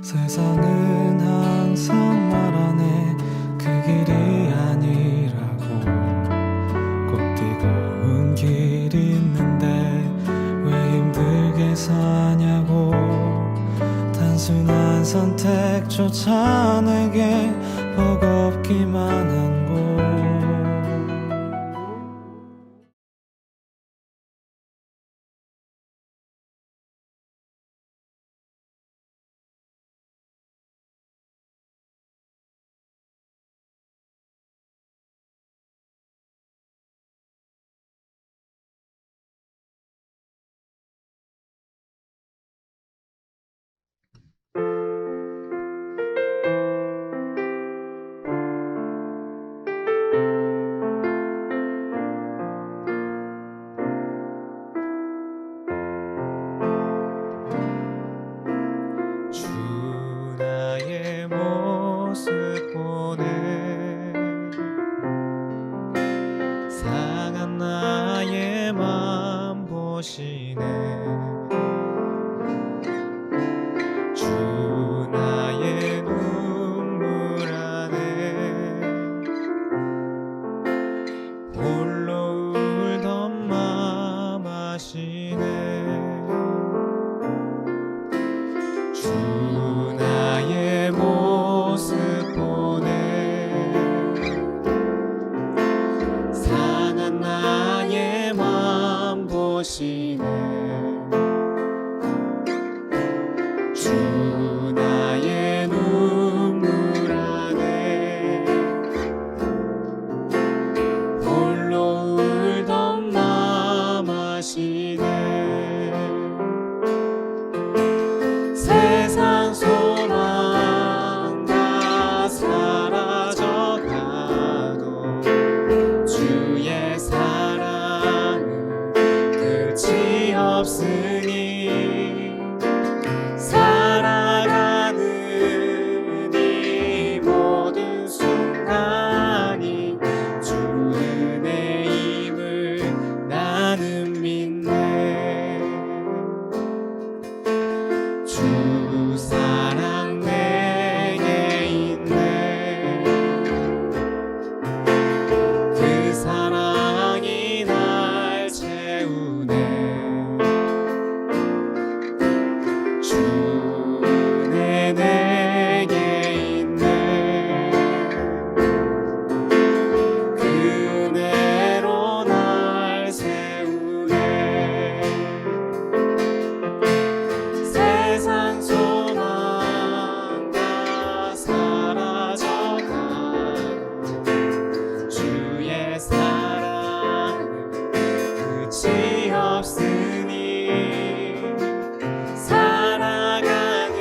세상은 항상 말하네 그 길이 아니라고. 꼭 뜨거운 길이 있는데 왜 힘들게 사냐고. 단순한 선택조차 내게 버겁기만 한 곳. 주 나의 모습 보네 상한 나의 맘 보시네. 주 나의 눈물 안에 홀로 울던 맘 아시네. 주 나의 모습 보네 상한 나의 맘 보시네. 주 나의 눈물 안에 홀로 울던 맘 아시네. 세상 소망 다 사라져가도 주의 사랑은 끝이 없으니 살아가는 이 모든 순간이 주 은혜임을 나는 믿네. 주 사랑 내게 있네. 그 사랑이 날 채우네. 주 은혜 내게 있네. 그 은혜로 날 세우네. 세상 소망 다 사라져가도 주의 사랑은 끝이 없으니 살아가는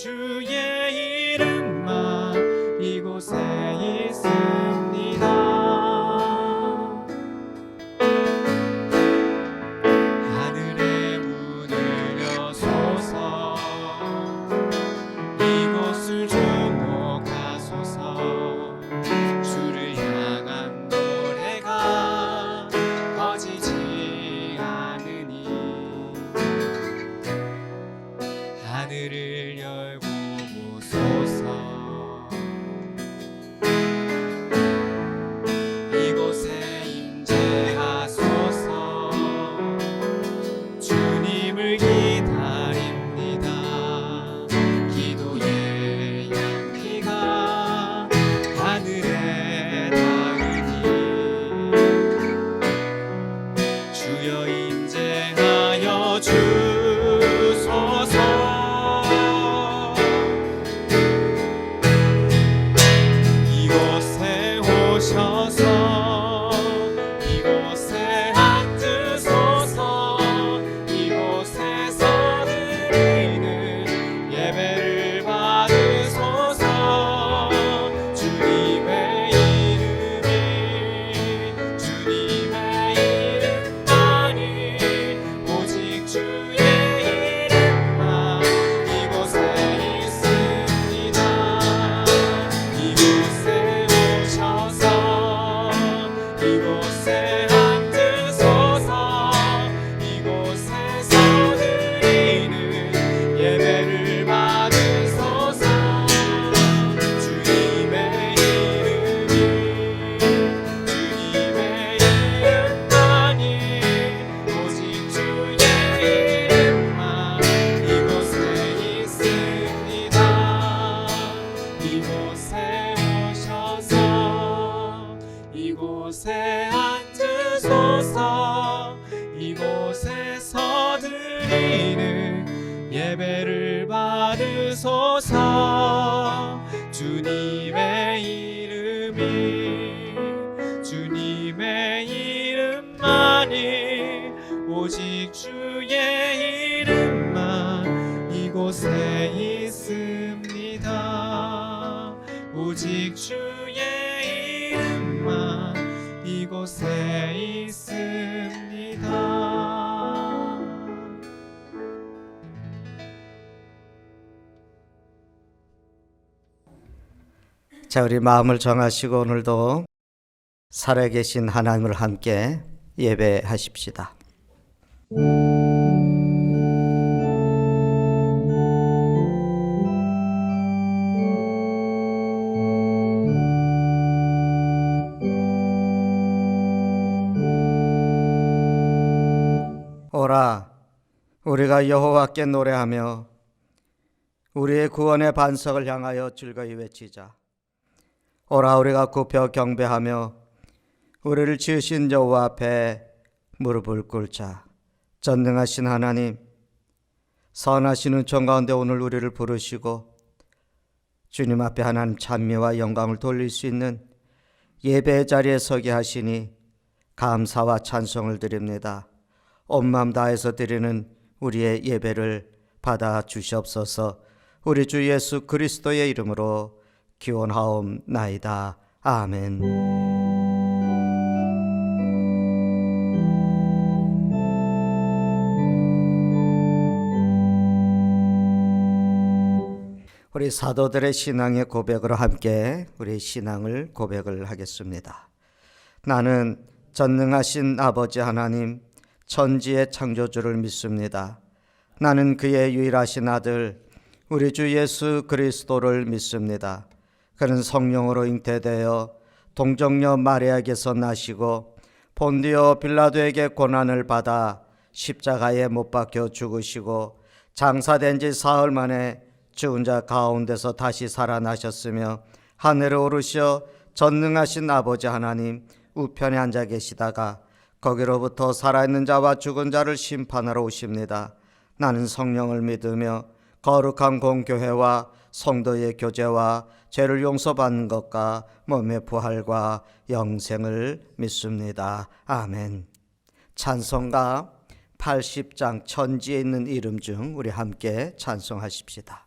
주의 이름만 이곳에 있습니다. 하늘의 문을 여소서 이곳을 주목하소서 주를 향한 노래가 꺼지지 않으니 하늘을 열고 보소서 이곳에 임재하소서 주님을 기다립니다. 기도의 향기가 하늘에 닿으니 주여 임재하여 주소서. 이곳에 오셔서 이곳에 앉으소서. 이곳에서 드리는 예배를 받으소서. 주님의 이름이 주님의 이름만이 오직 주의 이름만 이곳에 있습니다. 이곳에 오셔서 이곳에 앉으소서. 이곳에서 드리는 예배를 받으소서. 주님의 이름이 주님의 이름만이 오직 주의 이름만 이곳에 있습니다. 이곳에 오셔서 이곳에 앉으소서. 이곳에서 드리는 예배를 받으소서. 주님의 이름이 주님의 이름만이 오직 주의 이름만 이곳에 있습니다. 오직 주의 이름만 이곳에 있습니다. 자, 우리 마음을 정하시고 오늘도 살아계신 하나님을 함께 예배하십시다. 오라, 우리가 여호와께 노래하며 우리의 구원의 반석을 향하여 즐거이 외치자. 오라, 우리가 굽혀 경배하며 우리를 지으신 여호와 앞에 무릎을 꿇자. 전능하신 하나님, 선하신 은총 가운데 오늘 우리를 부르시고 주님 앞에 하나님 찬미와 영광을 돌릴 수 있는 예배의 자리에 서게 하시니 감사와 찬송을 드립니다. 온 마음 다해서 드리는 우리의 예배를 받아 주시옵소서. 우리 주 예수 그리스도의 이름으로 기원하옵나이다. 아멘. 우리 사도들의 신앙의 고백으로 함께 우리 신앙을 고백을 하겠습니다. 나는 전능하신 아버지 하나님 천지의 창조주를 믿습니다. 나는 그의 유일하신 아들 우리 주 예수 그리스도를 믿습니다. 그는 성령으로 잉태되어 동정녀 마리아에게서 나시고 본디오 빌라도에게 고난을 받아 십자가에 못 박혀 죽으시고 장사된 지 사흘 만에 죽은 자 가운데서 다시 살아나셨으며 하늘에 오르셔 전능하신 아버지 하나님 우편에 앉아 계시다가 거기로부터 살아있는 자와 죽은 자를 심판하러 오십니다. 나는 성령을 믿으며 거룩한 공교회와 성도의 교제와 죄를 용서받는 것과 몸의 부활과 영생을 믿습니다. 아멘. 찬송가 80장 천지에 있는 이름 중 우리 함께 찬송하십시다.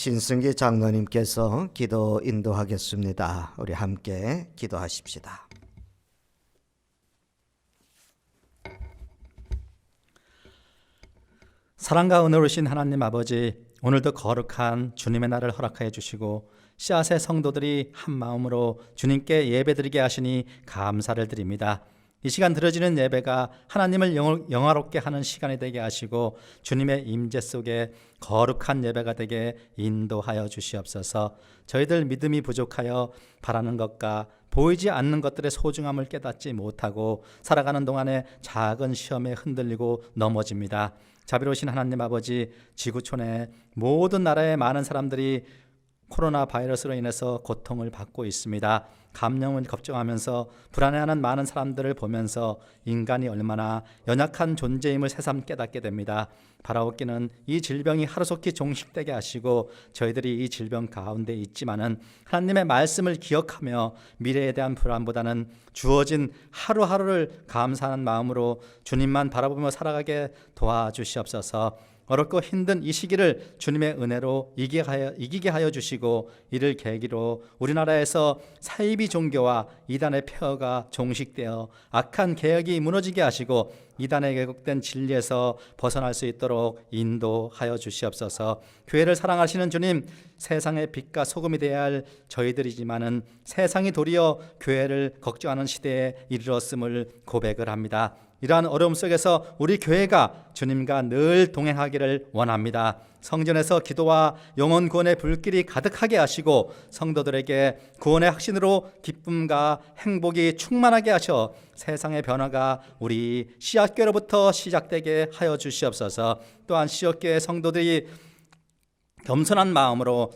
신승기 장로님께서 기도 인도하겠습니다. 우리 함께 기도하십시다. 사랑과 은혜로우신 하나님 아버지, 오늘도 거룩한 주님의 날을 허락하여 주시고 씨앗의 성도들이 한 마음으로 주님께 예배드리게 하시니 감사를 드립니다. 이 시간 드려지는 예배가 하나님을 영화롭게 하는 시간이 되게 하시고 주님의 임재 속에 거룩한 예배가 되게 인도하여 주시옵소서. 저희들 믿음이 부족하여 바라는 것과 보이지 않는 것들의 소중함을 깨닫지 못하고 살아가는 동안에 작은 시험에 흔들리고 넘어집니다. 자비로우신 하나님 아버지, 지구촌의 모든 나라의 많은 사람들이 코로나 바이러스로 인해서 고통을 받고 있습니다. 감염을 걱정하면서 불안해하는 많은 사람들을 보면서 인간이 얼마나 연약한 존재임을 새삼 깨닫게 됩니다. 바라옵기는 이 질병이 하루속히 종식되게 하시고 저희들이 이 질병 가운데 있지만은 하나님의 말씀을 기억하며 미래에 대한 불안보다는 주어진 하루하루를 감사하는 마음으로 주님만 바라보며 살아가게 도와주시옵소서. 어렵고 힘든 이 시기를 주님의 은혜로 이기게 하여 주시고 이를 계기로 우리나라에서 사이비 종교와 이단의 폐허가 종식되어 악한 개혁이 무너지게 하시고 이단의 왜곡된 진리에서 벗어날 수 있도록 인도하여 주시옵소서. 교회를 사랑하시는 주님, 세상의 빛과 소금이 되어야 할 저희들이지만은 세상이 도리어 교회를 걱정하는 시대에 이르렀음을 고백을 합니다. 이러한 어려움 속에서 우리 교회가 주님과 늘 동행하기를 원합니다. 성전에서 기도와 영혼 구원의 불길이 가득하게 하시고 성도들에게 구원의 확신으로 기쁨과 행복이 충만하게 하셔 세상의 변화가 우리 씨앗교회로부터 시작되게 하여 주시옵소서. 또한 씨앗교회 성도들이 겸손한 마음으로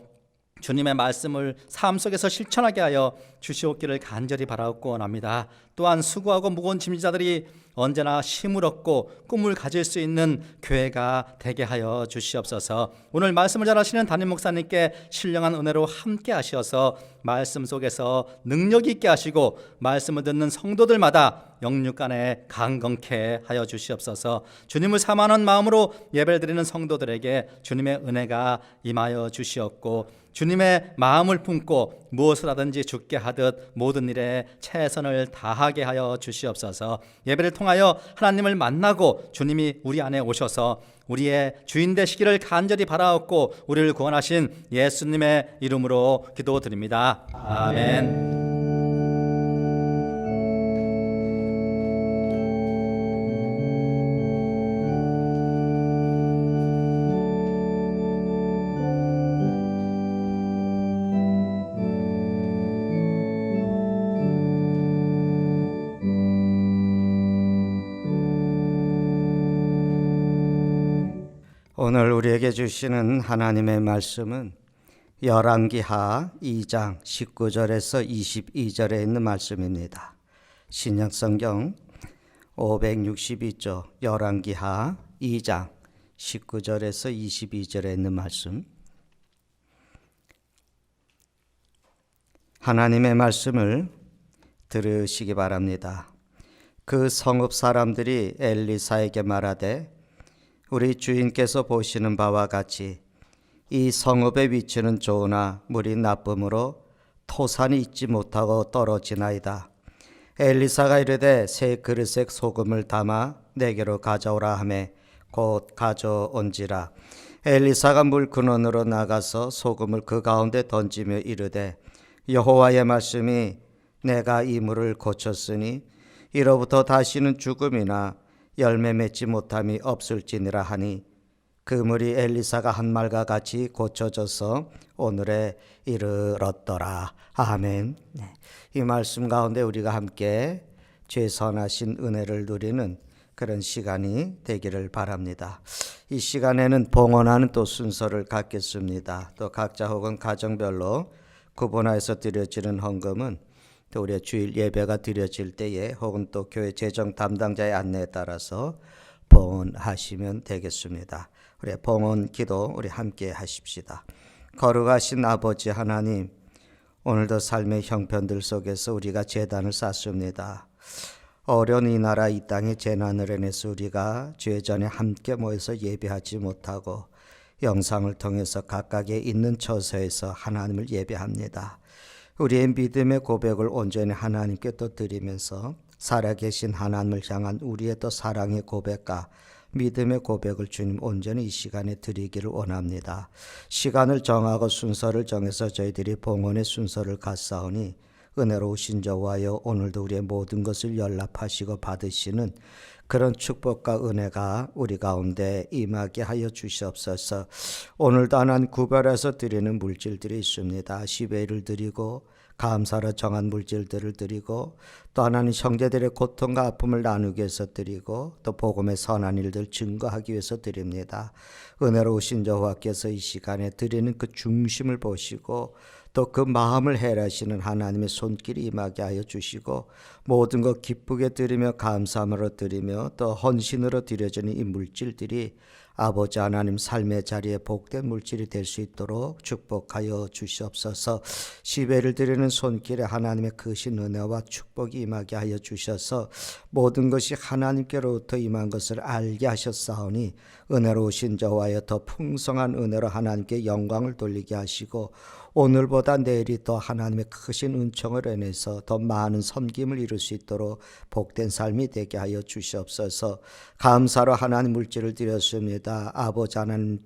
주님의 말씀을 삶 속에서 실천하게 하여 주시옵기를 간절히 바라옵고 원합니다. 또한 수고하고 무거운 짐자들이 언제나 힘을 얻고 꿈을 가질 수 있는 교회가 되게 하여 주시옵소서. 오늘 말씀을 잘 하시는 담임 목사님께 신령한 은혜로 함께 하셔서 말씀 속에서 능력 있게 하시고 말씀을 듣는 성도들마다 영육간에 강건케 하여 주시옵소서. 주님을 사모하는 마음으로 예배를 드리는 성도들에게 주님의 은혜가 임하여 주시옵고 주님의 마음을 품고 무엇을 하든지 주께 하듯 모든 일에 최선을 다하게 하여 주시옵소서. 예배를 통하여 하나님을 만나고 주님이 우리 안에 오셔서 우리의 주인 되시기를 간절히 바라옵고 우리를 구원하신 예수님의 이름으로 기도드립니다. 아멘. 오늘 우리에게 주시는 하나님의 말씀은 열왕기하 2장 19절에서 22절에 있는 말씀입니다. 신약성경 562조 열왕기하 2장 19절에서 22절에 있는 말씀. 하나님의 말씀을 들으시기 바랍니다. 그 성읍 사람들이 엘리사에게 말하되 우리 주인께서 보시는 바와 같이 이 성읍의 위치는 좋으나 물이 나쁨으로 토산이 있지 못하고 떨어지나이다. 엘리사가 이르되 새 그릇에 소금을 담아 내게로 가져오라 하매 곧 가져온지라. 엘리사가 물 근원으로 나가서 소금을 그 가운데 던지며 이르되 여호와의 말씀이 내가 이 물을 고쳤으니 이로부터 다시는 죽음이나 열매 맺지 못함이 없을지니라 하니 그 물이 엘리사가 한 말과 같이 고쳐져서 오늘에 이르렀더라. 아멘. 이 말씀 가운데 우리가 함께 죄선하신 은혜를 누리는 그런 시간이 되기를 바랍니다. 이 시간에는 봉헌하는 또 순서를 갖겠습니다. 또 각자 혹은 가정별로 구분하여서 드려지는 헌금은 또 우리의 주일 예배가 드려질 때에 혹은 또 교회 재정 담당자의 안내에 따라서 봉헌하시면 되겠습니다. 우리 봉헌 기도 우리 함께 하십시다. 거룩하신 아버지 하나님, 오늘도 삶의 형편들 속에서 우리가 제단을 쌓습니다. 어려운 이 나라 이 땅의 재난을 인해서 우리가 주의 전에 함께 모여서 예배하지 못하고 영상을 통해서 각각의 있는 처소에서 하나님을 예배합니다. 우리의 믿음의 고백을 온전히 하나님께 또 드리면서 살아계신 하나님을 향한 우리의 또 사랑의 고백과 믿음의 고백을 주님 온전히 이 시간에 드리기를 원합니다. 시간을 정하고 순서를 정해서 저희들이 봉헌의 순서를 갖사오니 은혜로우신 저와여 오늘도 우리의 모든 것을 연락하시고 받으시는 그런 축복과 은혜가 우리 가운데 임하게 하여 주시옵소서. 오늘도 하나님 구별해서 드리는 물질들이 있습니다. 10회를 드리고 감사로 정한 물질들을 드리고 또 하나님 형제들의 고통과 아픔을 나누기 위해서 드리고 또 복음의 선한 일들 증거하기 위해서 드립니다. 은혜로우신 여호와께서 이 시간에 드리는 그 중심을 보시고 또 그 마음을 헤아리시는 하나님의 손길이 임하게 하여 주시고 모든 것 기쁘게 드리며 감사함으로 드리며 또 헌신으로 드려지는 이 물질들이 아버지 하나님 삶의 자리에 복된 물질이 될 수 있도록 축복하여 주시옵소서. 시배를 드리는 손길에 하나님의 크신 은혜와 축복이 임하게 하여 주셔서 모든 것이 하나님께로부터 임한 것을 알게 하셨사오니 은혜로우신 저와여 더 풍성한 은혜로 하나님께 영광을 돌리게 하시고 오늘보다 내일이 더 하나님의 크신 은총을 인해서 더 많은 섬김을 이룰 수 있도록 복된 삶이 되게 하여 주시옵소서. 감사로 하나님 물질을 드렸습니다. 아버지 하나님,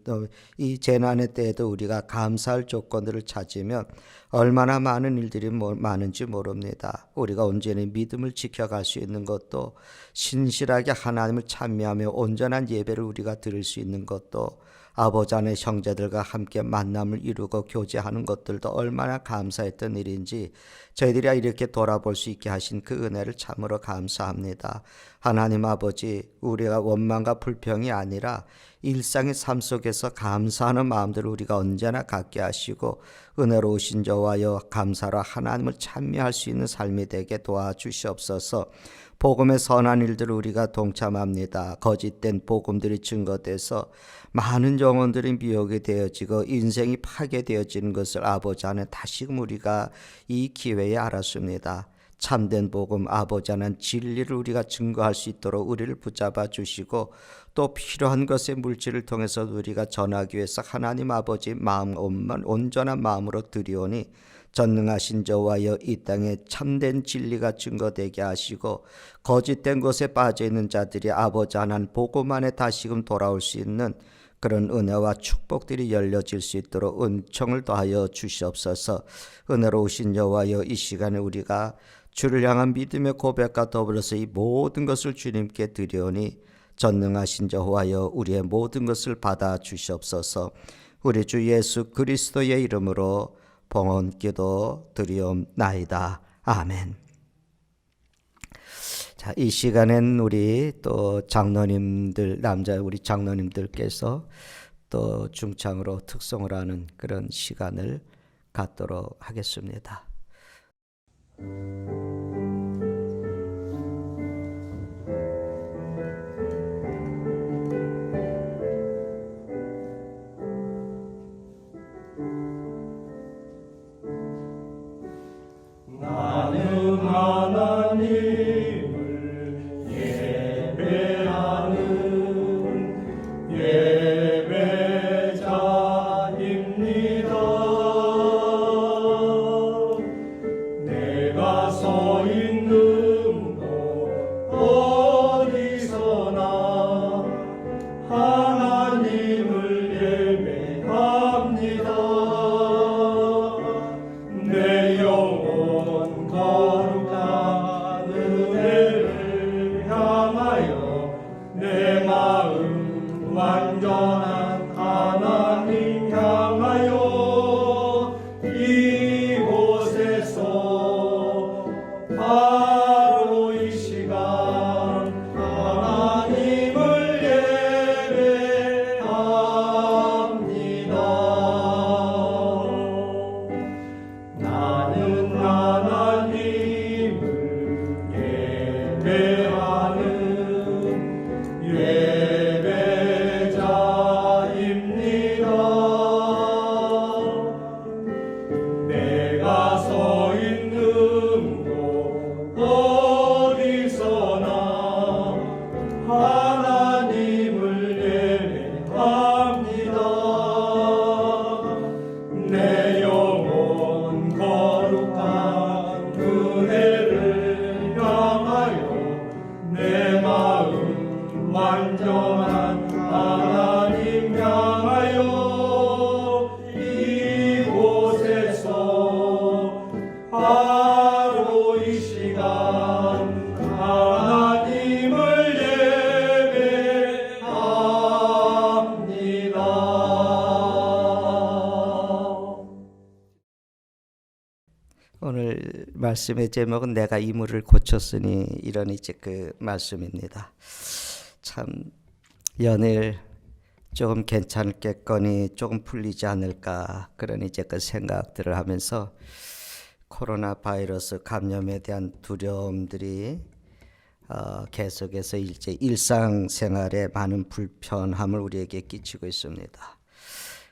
이 재난의 때에도 우리가 감사할 조건들을 찾으면 얼마나 많은 일들이 많은지 모릅니다. 우리가 온전히 믿음을 지켜갈 수 있는 것도 신실하게 하나님을 찬미하며 온전한 예배를 우리가 드릴 수 있는 것도 아버지 안의 형제들과 함께 만남을 이루고 교제하는 것들도 얼마나 감사했던 일인지 저희들이 이렇게 돌아볼 수 있게 하신 그 은혜를 참으로 감사합니다. 하나님 아버지, 우리가 원망과 불평이 아니라 일상의 삶 속에서 감사하는 마음들을 우리가 언제나 갖게 하시고 은혜로우신 저와여 감사로 하나님을 찬미할 수 있는 삶이 되게 도와주시옵소서. 복음의 선한 일들을 우리가 동참합니다. 거짓된 복음들이 증거돼서 많은 영혼들이 미혹이 되어지고 인생이 파괴되어지는 것을 아버지 안에 다시금 우리가 이 기회에 알았습니다. 참된 복음, 아버지 안에 진리를 우리가 증거할 수 있도록 우리를 붙잡아 주시고 또 필요한 것의 물질을 통해서 우리가 전하기 위해서 하나님 아버지 마음 온전한 마음으로 드리오니 전능하신 저와여 이 땅에 참된 진리가 증거되게 하시고 거짓된 것에 빠져있는 자들이 아버지 하나님 복음 안에 다시금 돌아올 수 있는 그런 은혜와 축복들이 열려질 수 있도록 은총을 더하여 주시옵소서. 은혜로우신 여호와여, 이 시간에 우리가 주를 향한 믿음의 고백과 더불어서 이 모든 것을 주님께 드리오니 전능하신 여호와여, 우리의 모든 것을 받아 주시옵소서. 우리 주 예수 그리스도의 이름으로 봉헌기도 드리옵나이다. 아멘. 자, 이 시간엔 우리 또 장로님들, 우리 장로님들께서 또 중창으로 특송을 하는 그런 시간을 갖도록 하겠습니다. 나는 하나님을 예배하는 예배자입니다. 내가 서 있는 곳 어디서나 하나님을 예배합니다. 내 영혼 거룩한 은혜를 향하여 내 마음 완전한 하나님 향하여 이곳에서 바로 이 시간 하나님을 예배합니다. 나는 하나님을 예배하는 예배자입니다. 내가 서 있는 곳 어디서나 하나님을 예배합니다. 내 영혼 거룩한 은혜를 향하여 내 마음 완전한 하나님 향하여 이곳에서 바로 이 시간 하나님을 예배합니다. 오늘 말씀의 제목은 내가 이물을 고쳤으니, 이런 이제 그 말씀입니다. 참 연일 조금 괜찮겠거니 조금 풀리지 않을까, 그런 이제 그 생각들을 하면서 코로나 바이러스 감염에 대한 두려움들이 계속해서 이제 일상생활에 많은 불편함을 우리에게 끼치고 있습니다.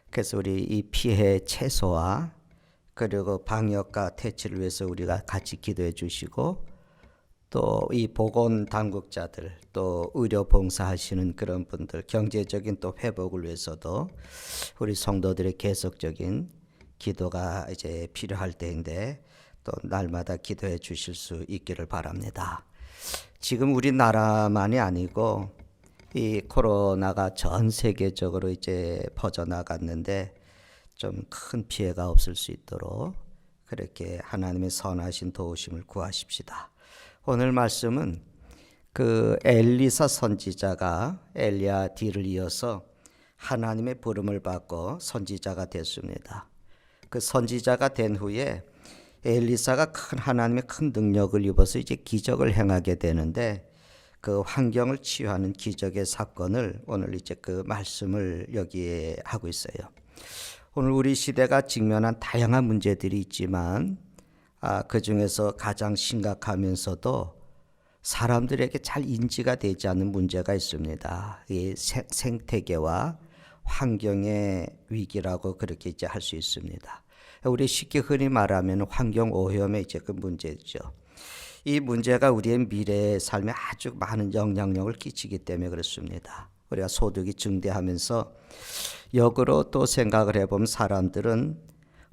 그래서 우리 이 피해 최소화 그리고 방역과 퇴치를 위해서 우리가 같이 기도해 주시고, 또 이 보건 당국자들, 또 의료 봉사하시는 그런 분들, 경제적인 또 회복을 위해서도 우리 성도들의 계속적인 기도가 이제 필요할 때인데 또 날마다 기도해 주실 수 있기를 바랍니다. 지금 우리나라만이 아니고 이 코로나가 전 세계적으로 이제 퍼져나갔는데 좀 큰 피해가 없을 수 있도록 그렇게 하나님의 선하신 도우심을 구하십시다. 오늘 말씀은 그 엘리사 선지자가 엘리야 뒤를 이어서 하나님의 부름을 받고 선지자가 됐습니다. 그 선지자가 된 후에 엘리사가 하나님의 큰 능력을 입어서 이제 기적을 행하게 되는데, 그 환경을 치유하는 기적의 사건을 오늘 이제 그 말씀을 여기에 하고 있어요. 오늘 우리 시대가 직면한 다양한 문제들이 있지만 그 중에서 가장 심각하면서도 사람들에게 잘 인지가 되지 않는 문제가 있습니다. 이 생태계와 환경의 위기라고 그렇게 이제 할 수 있습니다. 우리 쉽게 흔히 말하면 환경 오염의 이제 그 문제죠. 이 문제가 우리의 미래의 삶에 아주 많은 영향력을 끼치기 때문에 그렇습니다. 우리가 소득이 증대하면서 역으로 또 생각을 해보면 사람들은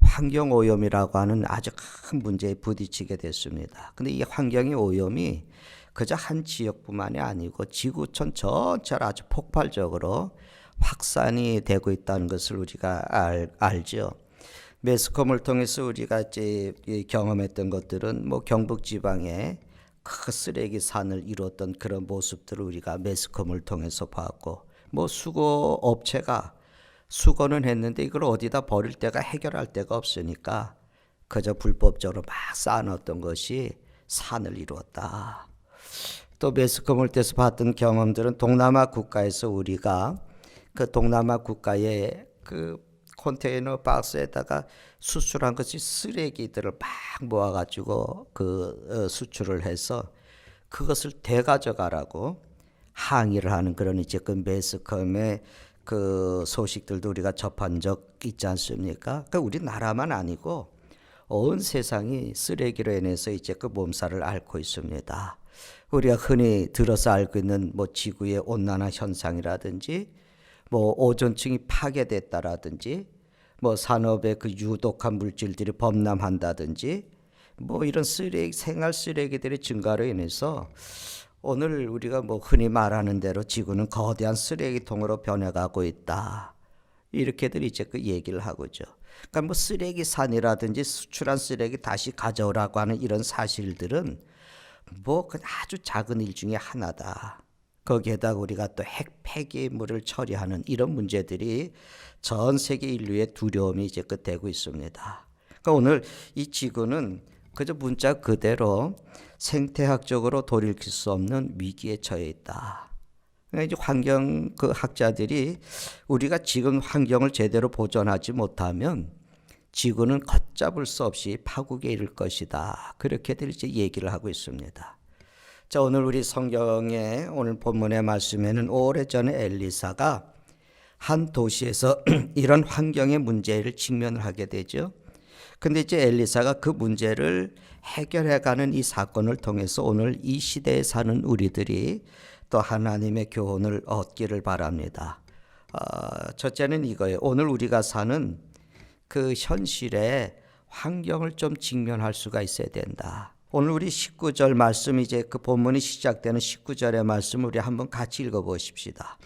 환경 오염이라고 하는 아주 큰 문제에 부딪히게 됐습니다. 근데 이 환경의 오염이 그저 한 지역뿐만이 아니고 지구촌 전체로 아주 폭발적으로 확산이 되고 있다는 것을 우리가 알죠. 매스컴을 통해서 우리가 이제 경험했던 것들은 뭐 경북 지방에 큰 쓰레기 산을 이루었던 그런 모습들을 우리가 매스컴을 통해서 봤고, 뭐 수거 업체가 수거는 했는데 이걸 어디다 버릴 데가 해결할 데가 없으니까 그저 불법적으로 막 쌓아놨던 것이 산을 이루었다. 또 매스컴을 통해서 봤던 경험들은 동남아 국가에서 우리가 그 동남아 국가의 그 컨테이너 박스에다가 수출한 것이 쓰레기들을 막 모아가지고 수출을 해서 그것을 되가져가라고 항의를 하는 그런 이제 그 매스컴의 그 소식들도 우리가 접한 적 있지 않습니까? 그러니까 우리나라만 아니고 온 세상이 쓰레기로 인해서 이제 그 몸살을 앓고 있습니다. 우리가 흔히 들어서 알고 있는 뭐 지구의 온난화 현상이라든지 뭐 오존층이 파괴됐다라든지 뭐 산업의 그 유독한 물질들이 범람한다든지 뭐 이런 생활 쓰레기들의 증가로 인해서 오늘 우리가 뭐 흔히 말하는 대로 지구는 거대한 쓰레기통으로 변해가고 있다. 이렇게들 이제 그 얘기를 하고죠. 그러니까 뭐 쓰레기 산이라든지 수출한 쓰레기 다시 가져오라고 하는 이런 사실들은 뭐 아주 작은 일 중에 하나다. 거기에다가 우리가 또 핵 폐기물을 처리하는 이런 문제들이 전 세계 인류의 두려움이 이제 되고 있습니다. 그러니까 오늘 이 지구는 그저 문자 그대로 생태학적으로 돌이킬 수 없는 위기에 처해 있다. 그러니까 이제 환경 학자들이 우리가 지금 환경을 제대로 보존하지 못하면 지구는 걷잡을 수 없이 파국에 이를 것이다. 그렇게들 이제 얘기를 하고 있습니다. 자, 오늘 우리 성경의 오늘 본문의 말씀에는 오래전에 엘리사가 한 도시에서 이런 환경의 문제를 직면을 하게 되죠. 근데 이제 엘리사가 그 문제를 해결해가는 이 사건을 통해서 오늘 이 시대에 사는 우리들이 또 하나님의 교훈을 얻기를 바랍니다. 첫째는 이거예요. 오늘 우리가 사는 그 현실에 환경을 좀 직면할 수가 있어야 된다. 오늘 우리 19절 말씀, 이제 그 본문이 시작되는 19절의 말씀 우리 한번 같이 읽어보십시다.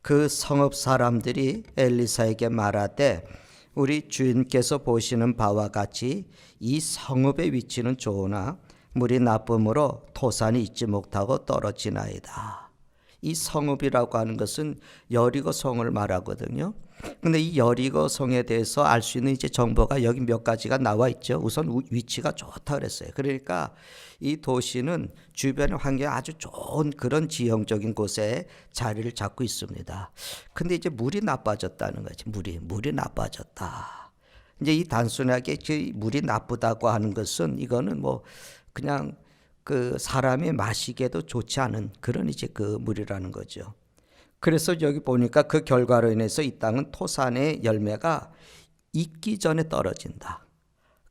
그 성읍 사람들이 엘리사에게 말하되 우리 주인께서 보시는 바와 같이 이 성읍의 위치는 좋으나 물이 나쁨으로 토산이 있지 못하고 떨어지나이다. 이 성읍이라고 하는 것은 여리고 성을 말하거든요. 근데 이 여리고 성에 대해서 알 수 있는 이제 정보가 여기 몇 가지가 나와 있죠. 우선 위치가 좋다 그랬어요. 그러니까 이 도시는 주변의 환경이 아주 좋은 그런 지형적인 곳에 자리를 잡고 있습니다. 근데 이제 물이 나빠졌다는 거지. 물이 나빠졌다. 이제 이 단순하게 물이 나쁘다고 하는 것은 이거는 뭐 그냥 그 사람이 마시기에도 좋지 않은 그런 이제 그 물이라는 거죠. 그래서 여기 보니까 그 결과로 인해서 이 땅은 토산의 열매가 익기 전에 떨어진다.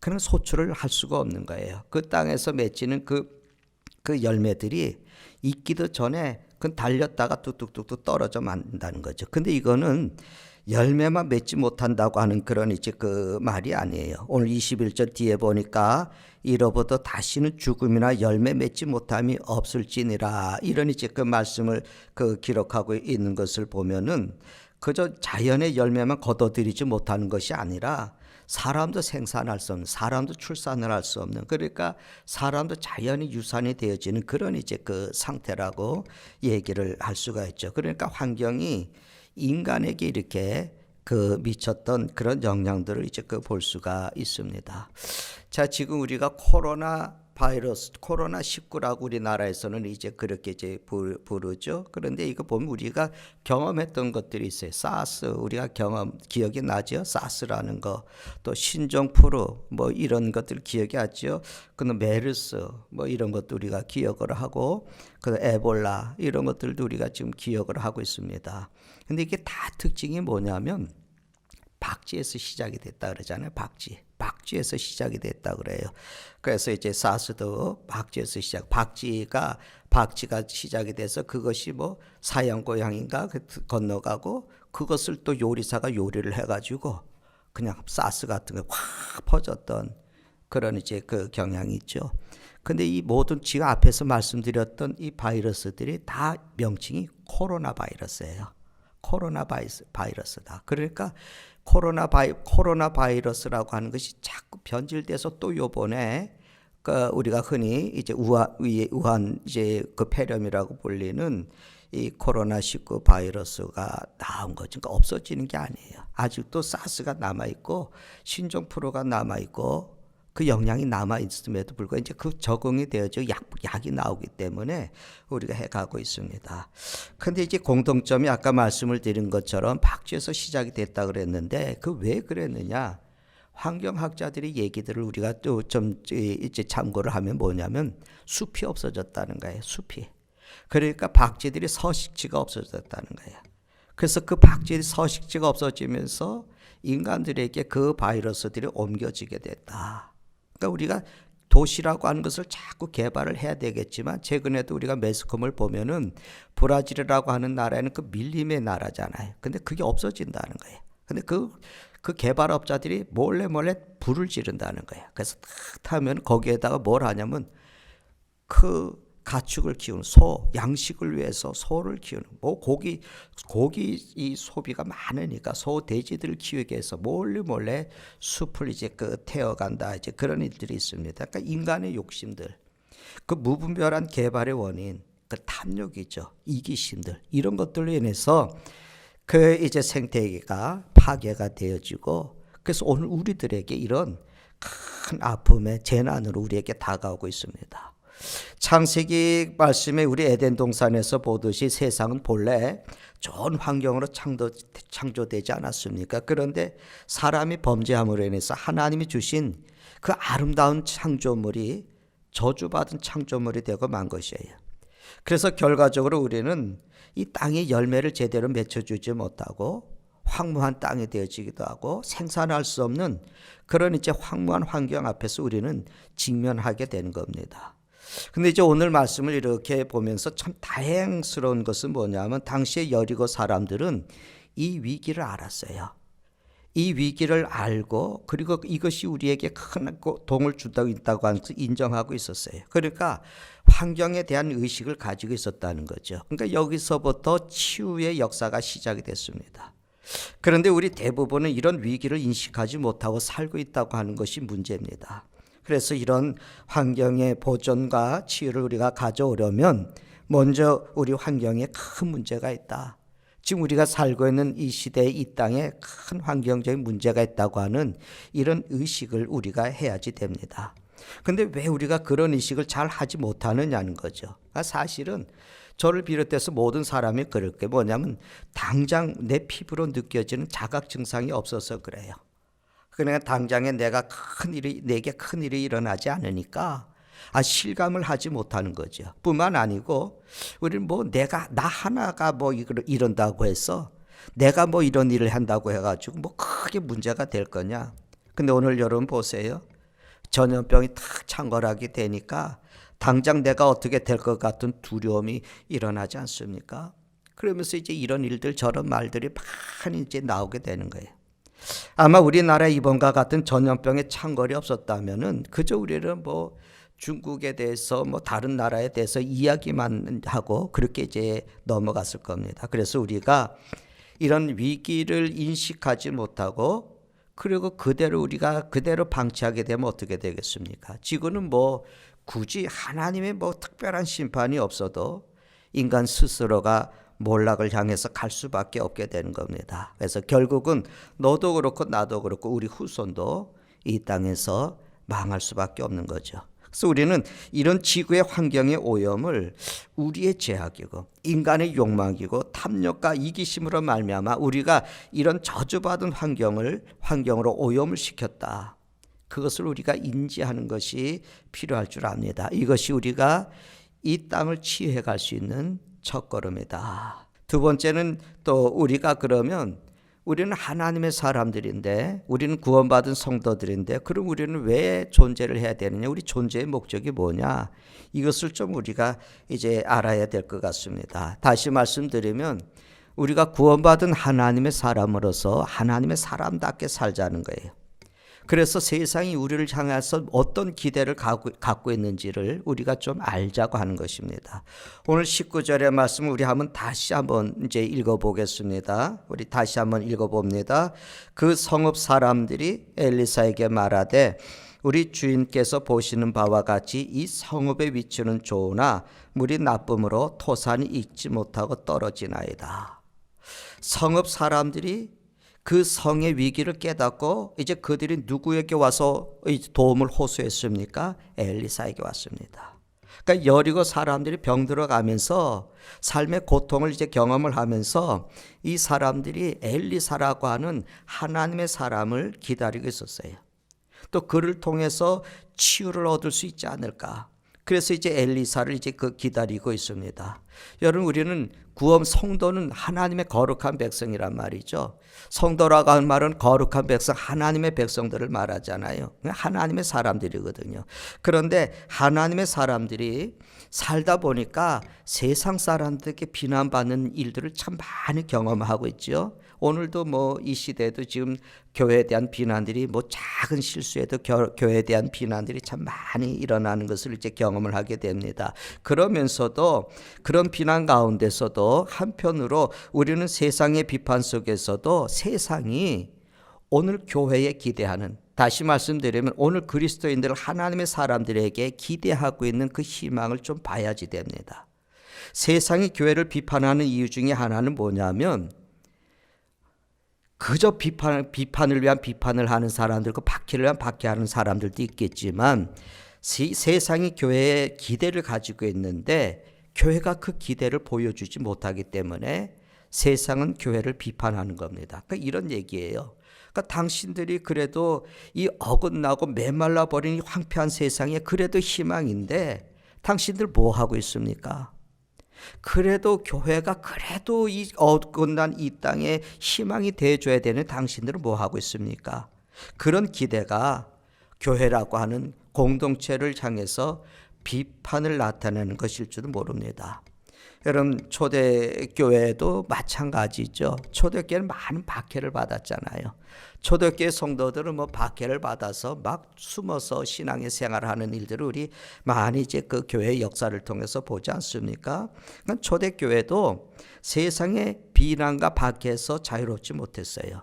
그런 소출을 할 수가 없는 거예요. 그 땅에서 맺히는 그 열매들이 익기도 전에 그 달렸다가 뚝뚝뚝뚝 떨어져 만다는 거죠. 근데 이거는 열매만 맺지 못한다고 하는 그런 이제 그 말이 아니에요. 오늘 21절 뒤에 보니까 이로부터 다시는 죽음이나 열매 맺지 못함이 없을지니라, 이런 이제 그 말씀을 기록하고 있는 것을 보면은 그저 자연의 열매만 거둬들이지 못하는 것이 아니라 사람도 생산할 수 없는, 사람도 출산을 할 수 없는, 그러니까 사람도 자연이 유산이 되어지는 그런 이제 그 상태라고 얘기를 할 수가 있죠. 그러니까 환경이 인간에게 이렇게 미쳤던 그런 영향들을 이제 볼 수가 있습니다. 자, 지금 우리가 코로나 바이러스, 코로나19라고 우리나라에서는 이제 그렇게 이제 부르죠. 그런데 이거 보면 우리가 경험했던 것들이 있어요. 사스, 우리가 기억이 나죠. 사스라는 거, 또 신종플루 뭐 이런 것들 기억이 나죠. 그는 메르스 뭐 이런 것도 우리가 기억을 하고, 그 에볼라 이런 것들도 우리가 지금 기억을 하고 있습니다. 근데 이게 다 특징이 뭐냐면 박쥐에서 시작이 됐다 그러잖아요. 박쥐에서 시작이 됐다 그래요. 그래서 이제 사스도 박쥐에서 박쥐가 시작이 돼서 그것이 뭐 사양 고양인가 건너가고, 그것을 또 요리사가 요리를 해가지고 그냥 사스 같은 게 확 퍼졌던 그런 이제 그 경향이 있죠. 근데 이 모든 지금 앞에서 말씀드렸던 이 바이러스들이 다 명칭이 코로나 바이러스예요. 코로나 바이러스다. 그러니까 코로나 바이러스라고 하는 것이 자꾸 변질돼서 또 요번에 우리가 흔히 이제 우한 이제 그 폐렴이라고 불리는 이 코로나19 바이러스가 나온 거죠. 그러니까 없어지는 게 아니에요. 아직도 사스가 남아 있고 신종플루가 남아 있고 그 영향이 남아 있음에도 불구하고 이제 그 적응이 되어져 약이 나오기 때문에 우리가 해가고 있습니다. 근데 이제 공통점이 아까 말씀을 드린 것처럼 박쥐에서 시작이 됐다 그랬는데 그 왜 그랬느냐? 환경학자들의 얘기들을 우리가 또 좀 이제 참고를 하면 뭐냐면 숲이 없어졌다는 거예요. 숲이. 그러니까 박쥐들이 서식지가 없어졌다는 거예요. 그래서 그 박쥐의 서식지가 없어지면서 인간들에게 그 바이러스들이 옮겨지게 됐다. 그러니까 우리가 도시라고 하는 것을 자꾸 개발을 해야 되겠지만, 최근에도 우리가 매스컴을 보면은 브라질이라고 하는 나라에는 그 밀림의 나라잖아요. 근데 그게 없어진다는 거예요. 근데 그 개발업자들이 몰래 불을 지른다는 거예요. 그래서 탁 타면 거기에다가 뭘 하냐면 그 가축을 키우는 양식을 위해서 소를 키우는, 뭐 고기 이 소비가 많으니까 소 돼지들을 키우기 위해서 몰래 숲을 이제 태워간다, 이제 그런 일들이 있습니다. 그러니까 인간의 욕심들, 그 무분별한 개발의 원인, 그 탐욕이죠, 이기심들, 이런 것들로 인해서 그 이제 생태계가 파괴가 되어지고, 그래서 오늘 우리들에게 이런 큰 아픔의 재난으로 우리에게 다가오고 있습니다. 창세기 말씀에 우리 에덴 동산에서 보듯이 세상은 본래 좋은 환경으로 창조되지 않았습니까? 그런데 사람이 범죄함으로 인해서 하나님이 주신 그 아름다운 창조물이 저주받은 창조물이 되고 만 것이에요. 그래서 결과적으로 우리는 이 땅의 열매를 제대로 맺혀주지 못하고 황무한 땅이 되어지기도 하고 생산할 수 없는 그런 이제 황무한 환경 앞에서 우리는 직면하게 되는 겁니다. 근데 이제 오늘 말씀을 이렇게 보면서 참 다행스러운 것은 뭐냐면, 당시에 여리고 사람들은 이 위기를 알았어요. 이 위기를 알고, 그리고 이것이 우리에게 큰 고통을 주고 있다고 하면서 인정하고 있었어요. 그러니까 환경에 대한 의식을 가지고 있었다는 거죠. 그러니까 여기서부터 치유의 역사가 시작이 됐습니다. 그런데 우리 대부분은 이런 위기를 인식하지 못하고 살고 있다고 하는 것이 문제입니다. 그래서 이런 환경의 보존과 치유를 우리가 가져오려면 먼저 우리 환경에 큰 문제가 있다. 지금 우리가 살고 있는 이 시대에 이 땅에 큰 환경적인 문제가 있다고 하는 이런 의식을 우리가 해야지 됩니다. 그런데 왜 우리가 그런 의식을 잘 하지 못하느냐는 거죠. 사실은 저를 비롯해서 모든 사람이 그럴 게 뭐냐면 당장 내 피부로 느껴지는 자각 증상이 없어서 그래요. 그러니까 당장에 내게 큰 일이 일어나지 않으니까 실감을 하지 못하는 거죠. 뿐만 아니고 우리는 나 하나가 이런다고 해서 내가 이런 일을 한다고 해가지고 크게 문제가 될 거냐. 근데 오늘 여러분 보세요. 전염병이 탁 창궐하게 되니까 당장 내가 어떻게 될 것 같은 두려움이 일어나지 않습니까? 그러면서 이제 이런 일들, 저런 말들이 많이 이제 나오게 되는 거예요. 아마 우리나라 이번과 같은 전염병의 창궐이 없었다면은 그저 우리는 중국에 대해서 다른 나라에 대해서 이야기만 하고 그렇게 이제 넘어갔을 겁니다. 그래서 우리가 이런 위기를 인식하지 못하고, 그리고 우리가 그대로 방치하게 되면 어떻게 되겠습니까? 지구는 굳이 하나님의 특별한 심판이 없어도 인간 스스로가 몰락을 향해서 갈 수밖에 없게 되는 겁니다. 그래서 결국은 너도 그렇고 나도 그렇고 우리 후손도 이 땅에서 망할 수밖에 없는 거죠. 그래서 우리는 이런 지구의 환경의 오염을 우리의 죄악이고 인간의 욕망이고 탐욕과 이기심으로 말미암아 우리가 이런 저주받은 환경으로 오염을 시켰다. 그것을 우리가 인지하는 것이 필요할 줄 압니다. 이것이 우리가 이 땅을 치유해 갈 수 있는 첫걸음이다. 두 번째는 또 우리가 그러면 우리는 하나님의 사람들인데 우리는 구원받은 성도들인데 그럼 우리는 왜 존재를 해야 되느냐? 우리 존재의 목적이 뭐냐? 이것을 좀 우리가 이제 알아야 될 것 같습니다. 다시 말씀드리면 우리가 구원받은 하나님의 사람으로서 하나님의 사람답게 살자는 거예요. 그래서 세상이 우리를 향해서 어떤 기대를 갖고 있는지를 우리가 좀 알자고 하는 것입니다. 오늘 19절의 말씀 우리 다시 한번 이제 읽어보겠습니다. 우리 다시 한번 읽어봅니다. 그 성읍 사람들이 엘리사에게 말하되 우리 주인께서 보시는 바와 같이 이 성읍의 위치는 좋으나 물이 나쁨으로 토산이 익지 못하고 떨어지나이다. 성읍 사람들이 그 성의 위기를 깨닫고 이제 그들이 누구에게 와서 도움을 호소했습니까? 엘리사에게 왔습니다. 그러니까 여리고 사람들이 병들어가면서 삶의 고통을 이제 경험을 하면서 이 사람들이 엘리사라고 하는 하나님의 사람을 기다리고 있었어요. 또 그를 통해서 치유를 얻을 수 있지 않을까? 그래서 이제 엘리사를 이제 기다리고 있습니다. 여러분 우리는 성도는 하나님의 거룩한 백성이란 말이죠. 성도라고 하는 말은 거룩한 백성, 하나님의 백성들을 말하잖아요. 하나님의 사람들이거든요. 그런데 하나님의 사람들이 살다 보니까 세상 사람들에게 비난받는 일들을 참 많이 경험하고 있죠. 오늘도 이 시대에도 지금 교회에 대한 비난들이 작은 실수에도 교회에 대한 비난들이 참 많이 일어나는 것을 이제 경험을 하게 됩니다. 그러면서도 그런 비난 가운데서도 한편으로 우리는 세상의 비판 속에서도 세상이 오늘 교회에 기대하는, 다시 말씀드리면 오늘 그리스도인들 하나님의 사람들에게 기대하고 있는 그 희망을 좀 봐야지 됩니다. 세상이 교회를 비판하는 이유 중에 하나는 뭐냐면 그저 비판을 위한 비판을 하는 사람들과 박해를 위한 박해하는 사람들도 있겠지만 세상이 교회에 기대를 가지고 있는데 교회가 그 기대를 보여주지 못하기 때문에 세상은 교회를 비판하는 겁니다. 그러니까 이런 얘기예요. 그러니까 당신들이 그래도 이 어긋나고 메말라 버린 이 황폐한 세상에 그래도 희망인데 당신들 뭐 하고 있습니까? 그래도 교회가 그래도 이 어긋난 이 땅에 희망이 돼줘야 되는 당신들은 뭐 하고 있습니까? 그런 기대가 교회라고 하는 공동체를 향해서 비판을 나타내는 것일 줄도 모릅니다. 여러분 초대교회도 마찬가지죠. 초대교회는 많은 박해를 받았잖아요. 초대교회 성도들은 박해를 받아서 막 숨어서 신앙의 생활하는 일들을 우리 많이 이제 그 교회의 역사를 통해서 보지 않습니까? 그러니까 초대교회도 세상의 비난과 박해에서 자유롭지 못했어요.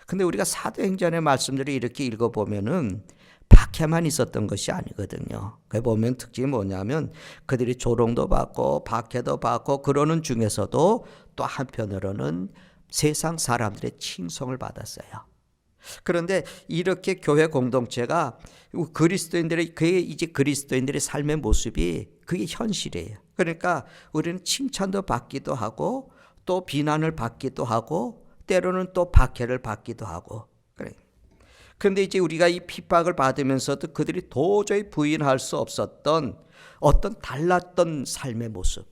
근데 우리가 사도행전의 말씀들을 이렇게 읽어보면은 박해만 있었던 것이 아니거든요. 거기 보면 특징이 뭐냐면 그들이 조롱도 받고 박해도 받고 그러는 중에서도 또 한편으로는 세상 사람들의 칭송을 받았어요. 그런데 이렇게 교회 공동체가 그리스도인들의 삶의 모습이 그게 현실이에요. 그러니까 우리는 칭찬도 받기도 하고 또 비난을 받기도 하고 때로는 또 박해를 받기도 하고 그래요. 그런데 이제 우리가 이 핍박을 받으면서도 그들이 도저히 부인할 수 없었던 어떤 달랐던 삶의 모습.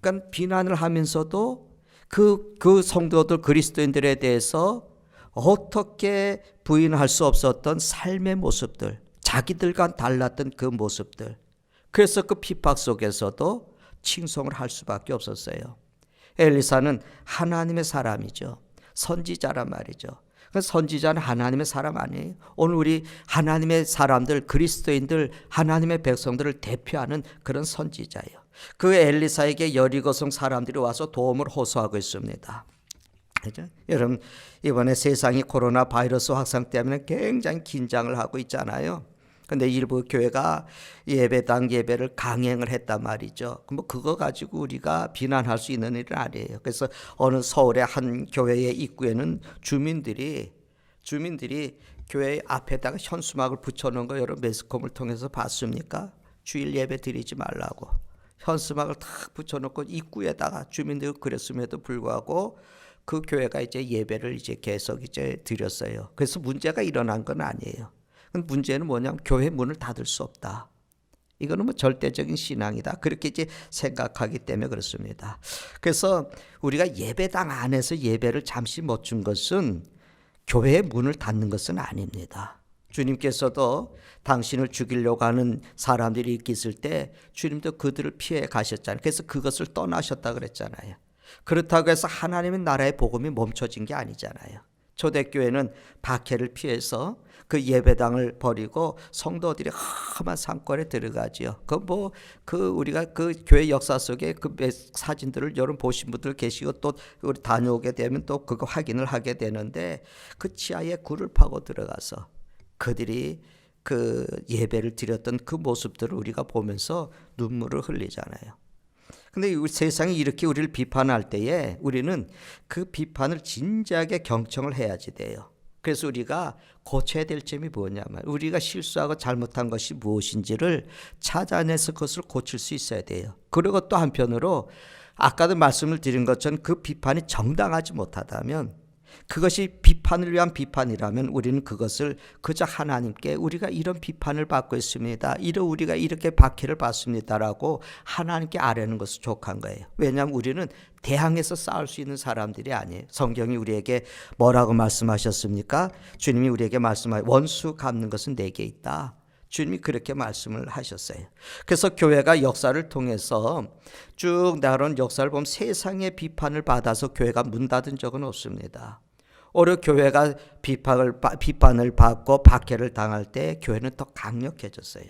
그러니까 비난을 하면서도 그 성도들 그리스도인들에 대해서 어떻게 부인할 수 없었던 삶의 모습들, 자기들과 달랐던 그 모습들. 그래서 그 핍박 속에서도 칭송을 할 수밖에 없었어요. 엘리사는 하나님의 사람이죠. 선지자란 말이죠. 선지자는 하나님의 사람 아니에요. 오늘 우리 하나님의 사람들, 그리스도인들, 하나님의 백성들을 대표하는 그런 선지자예요. 그 엘리사에게 여리고성 사람들이 와서 도움을 호소하고 있습니다. 그렇죠? 여러분 이번에 세상이 코로나 바이러스 확산 때문에 굉장히 긴장을 하고 있잖아요. 근데 일부 교회가 예배당 예배를 강행을 했단 말이죠. 뭐 그거 가지고 우리가 비난할 수 있는 일은 아니에요. 그래서 어느 서울의 한 교회의 입구에는 주민들이 교회 앞에다가 현수막을 붙여놓은 거 여러분 매스컴을 통해서 봤습니까? 주일 예배 드리지 말라고 현수막을 탁 붙여놓고 입구에다가 주민들이 그랬음에도 불구하고 그 교회가 이제 예배를 이제 계속 이제 드렸어요. 그래서 문제가 일어난 건 아니에요. 문제는 뭐냐면 교회 문을 닫을 수 없다. 이거는 뭐 절대적인 신앙이다. 그렇게 이제 생각하기 때문에 그렇습니다. 그래서 우리가 예배당 안에서 예배를 잠시 멈춘 것은 교회의 문을 닫는 것은 아닙니다. 주님께서도 당신을 죽이려고 하는 사람들이 있을 때 주님도 그들을 피해 가셨잖아요. 그래서 그것을 떠나셨다 그랬잖아요. 그렇다고 해서 하나님의 나라의 복음이 멈춰진 게 아니잖아요. 초대교회는 박해를 피해서 그 예배당을 버리고 성도들이 험한 산골에 들어가지요. 우리가 그 교회 역사 속에 그 사진들을 여러분 보신 분들 계시고 또 우리 다녀오게 되면 또 그거 확인을 하게 되는데 그 지하에 굴을 파고 들어가서 그들이 그 예배를 드렸던 그 모습들을 우리가 보면서 눈물을 흘리잖아요. 근데 세상이 이렇게 우리를 비판할 때에 우리는 그 비판을 진지하게 경청을 해야지 돼요. 그래서 우리가 고쳐야 될 점이 뭐냐면 우리가 실수하고 잘못한 것이 무엇인지를 찾아내서 그것을 고칠 수 있어야 돼요. 그리고 또 한편으로 아까도 말씀을 드린 것처럼 그 비판이 정당하지 못하다면 그것이 비판을 위한 비판이라면 우리는 그것을 그저 하나님께 우리가 이런 비판을 받고 있습니다. 우리가 이렇게 박해를 받습니다라고 하나님께 아뢰는 것이 족한 거예요. 왜냐하면 우리는 대항해서 싸울 수 있는 사람들이 아니에요. 성경이 우리에게 뭐라고 말씀하셨습니까? 주님이 우리에게 말씀하셨 원수 갚는 것은 내게 있다. 주님이 그렇게 말씀을 하셨어요. 그래서 교회가 역사를 통해서 쭉 나아온 역사를 보면 세상의 비판을 받아서 교회가 문 닫은 적은 없습니다. 오히려 교회가 비판을 받고 박해를 당할 때 교회는 더 강력해졌어요.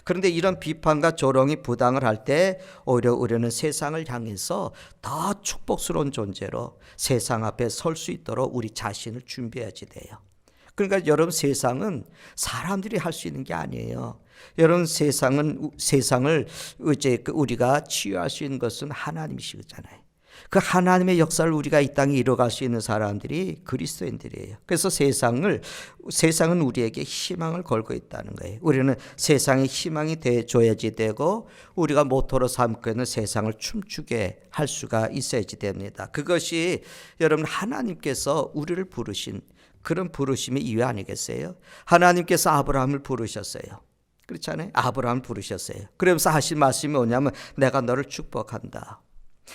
그런데 이런 비판과 조롱이 부당을 할 때 오히려 우리는 세상을 향해서 더 축복스러운 존재로 세상 앞에 설 수 있도록 우리 자신을 준비해야지 돼요. 그러니까 여러분 세상은 사람들이 할 수 있는 게 아니에요. 여러분 세상을 이제 우리가 치유할 수 있는 것은 하나님이시잖아요. 그 하나님의 역사를 우리가 이 땅에 이뤄갈 수 있는 사람들이 그리스도인들이에요. 그래서 세상은 우리에게 희망을 걸고 있다는 거예요. 우리는 세상에 희망이 돼줘야지 되고 우리가 모토로 삼고 있는 세상을 춤추게 할 수가 있어야지 됩니다. 그것이 여러분 하나님께서 우리를 부르신 그런 부르심의 이유 아니겠어요? 하나님께서 아브라함을 부르셨어요. 그렇잖아요. 아브라함을 부르셨어요. 그러면서 하신 말씀이 뭐냐면 내가 너를 축복한다.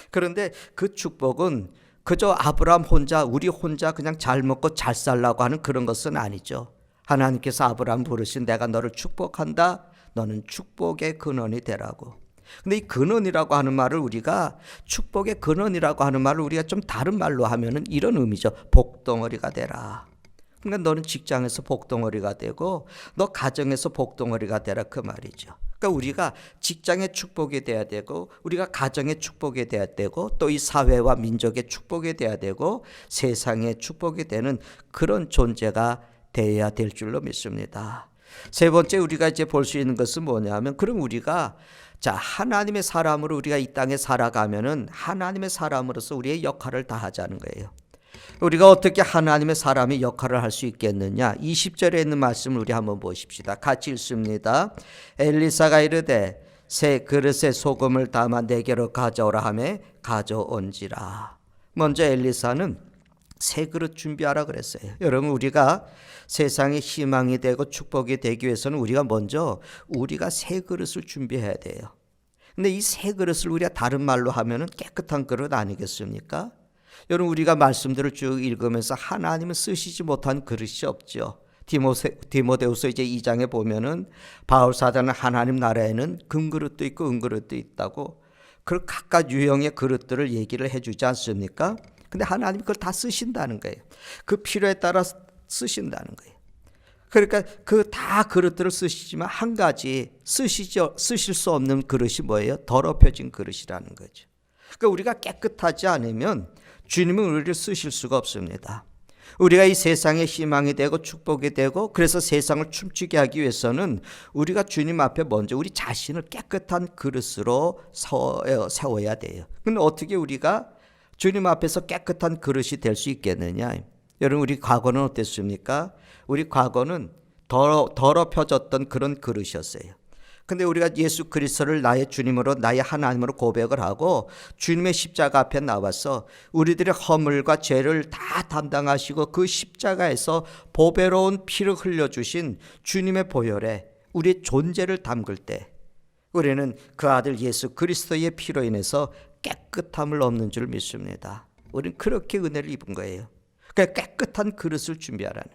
그런데 그 축복은 그저 아브라함 우리 혼자 그냥 잘 먹고 잘 살라고 하는 그런 것은 아니죠. 하나님께서 아브라함 부르신 내가 너를 축복한다. 너는 축복의 근원이 되라고. 근데 이 근원이라고 하는 말을 우리가 축복의 근원이라고 하는 말을 우리가 좀 다른 말로 하면은 이런 의미죠. 복덩어리가 되라. 그러니까 너는 직장에서 복덩어리가 되고 너 가정에서 복덩어리가 되라 그 말이죠. 그러니까 우리가 직장의 축복이 돼야 되고 우리가 가정의 축복이 돼야 되고 또 이 사회와 민족의 축복이 돼야 되고 세상의 축복이 되는 그런 존재가 되어야 될 줄로 믿습니다. 세 번째 우리가 이제 볼 수 있는 것은 뭐냐면 그럼 우리가 하나님의 사람으로 우리가 이 땅에 살아가면은 하나님의 사람으로서 우리의 역할을 다하자는 거예요. 우리가 어떻게 하나님의 사람의 역할을 할 수 있겠느냐? 20절에 있는 말씀을 우리 한번 보십시다. 같이 읽습니다. 엘리사가 이르되 새 그릇에 소금을 담아 내게로 가져오라 하매 가져온지라. 먼저 엘리사는 새 그릇 준비하라 그랬어요. 여러분 우리가 세상의 희망이 되고 축복이 되기 위해서는 우리가 새 그릇을 준비해야 돼요. 근데 이 새 그릇을 우리가 다른 말로 하면은 깨끗한 그릇 아니겠습니까? 여러분 우리가 말씀들을 쭉 읽으면서 하나님은 쓰시지 못한 그릇이 없죠. 디모데후서 이제 2장에 보면은 바울 사도는 하나님 나라에는 금그릇도 있고 은그릇도 있다고 그 각각 유형의 그릇들을 얘기를 해주지 않습니까? 근데 하나님이 그걸 다 쓰신다는 거예요. 그 필요에 따라 쓰신다는 거예요. 그러니까 그 다 그릇들을 쓰시지만 한 가지 쓰실 수 없는 그릇이 뭐예요? 더럽혀진 그릇이라는 거죠. 그러니까 우리가 깨끗하지 않으면 주님은 우리를 쓰실 수가 없습니다. 우리가 이 세상의 희망이 되고 축복이 되고 그래서 세상을 춤추게 하기 위해서는 우리가 주님 앞에 먼저 우리 자신을 깨끗한 그릇으로 세워야 돼요. 근데 어떻게 우리가 주님 앞에서 깨끗한 그릇이 될 수 있겠느냐? 여러분, 우리 과거는 어땠습니까? 우리 과거는 더럽혀졌던 그런 그릇이었어요. 근데 우리가 예수 그리스도를 나의 주님으로 나의 하나님으로 고백을 하고 주님의 십자가 앞에 나와서 우리들의 허물과 죄를 다 담당하시고 그 십자가에서 보배로운 피를 흘려주신 주님의 보혈에 우리의 존재를 담글 때 우리는 그 아들 예수 그리스도의 피로 인해서 깨끗함을 얻는 줄 믿습니다. 우리는 그렇게 은혜를 입은 거예요. 그러니까 깨끗한 그릇을 준비하라는.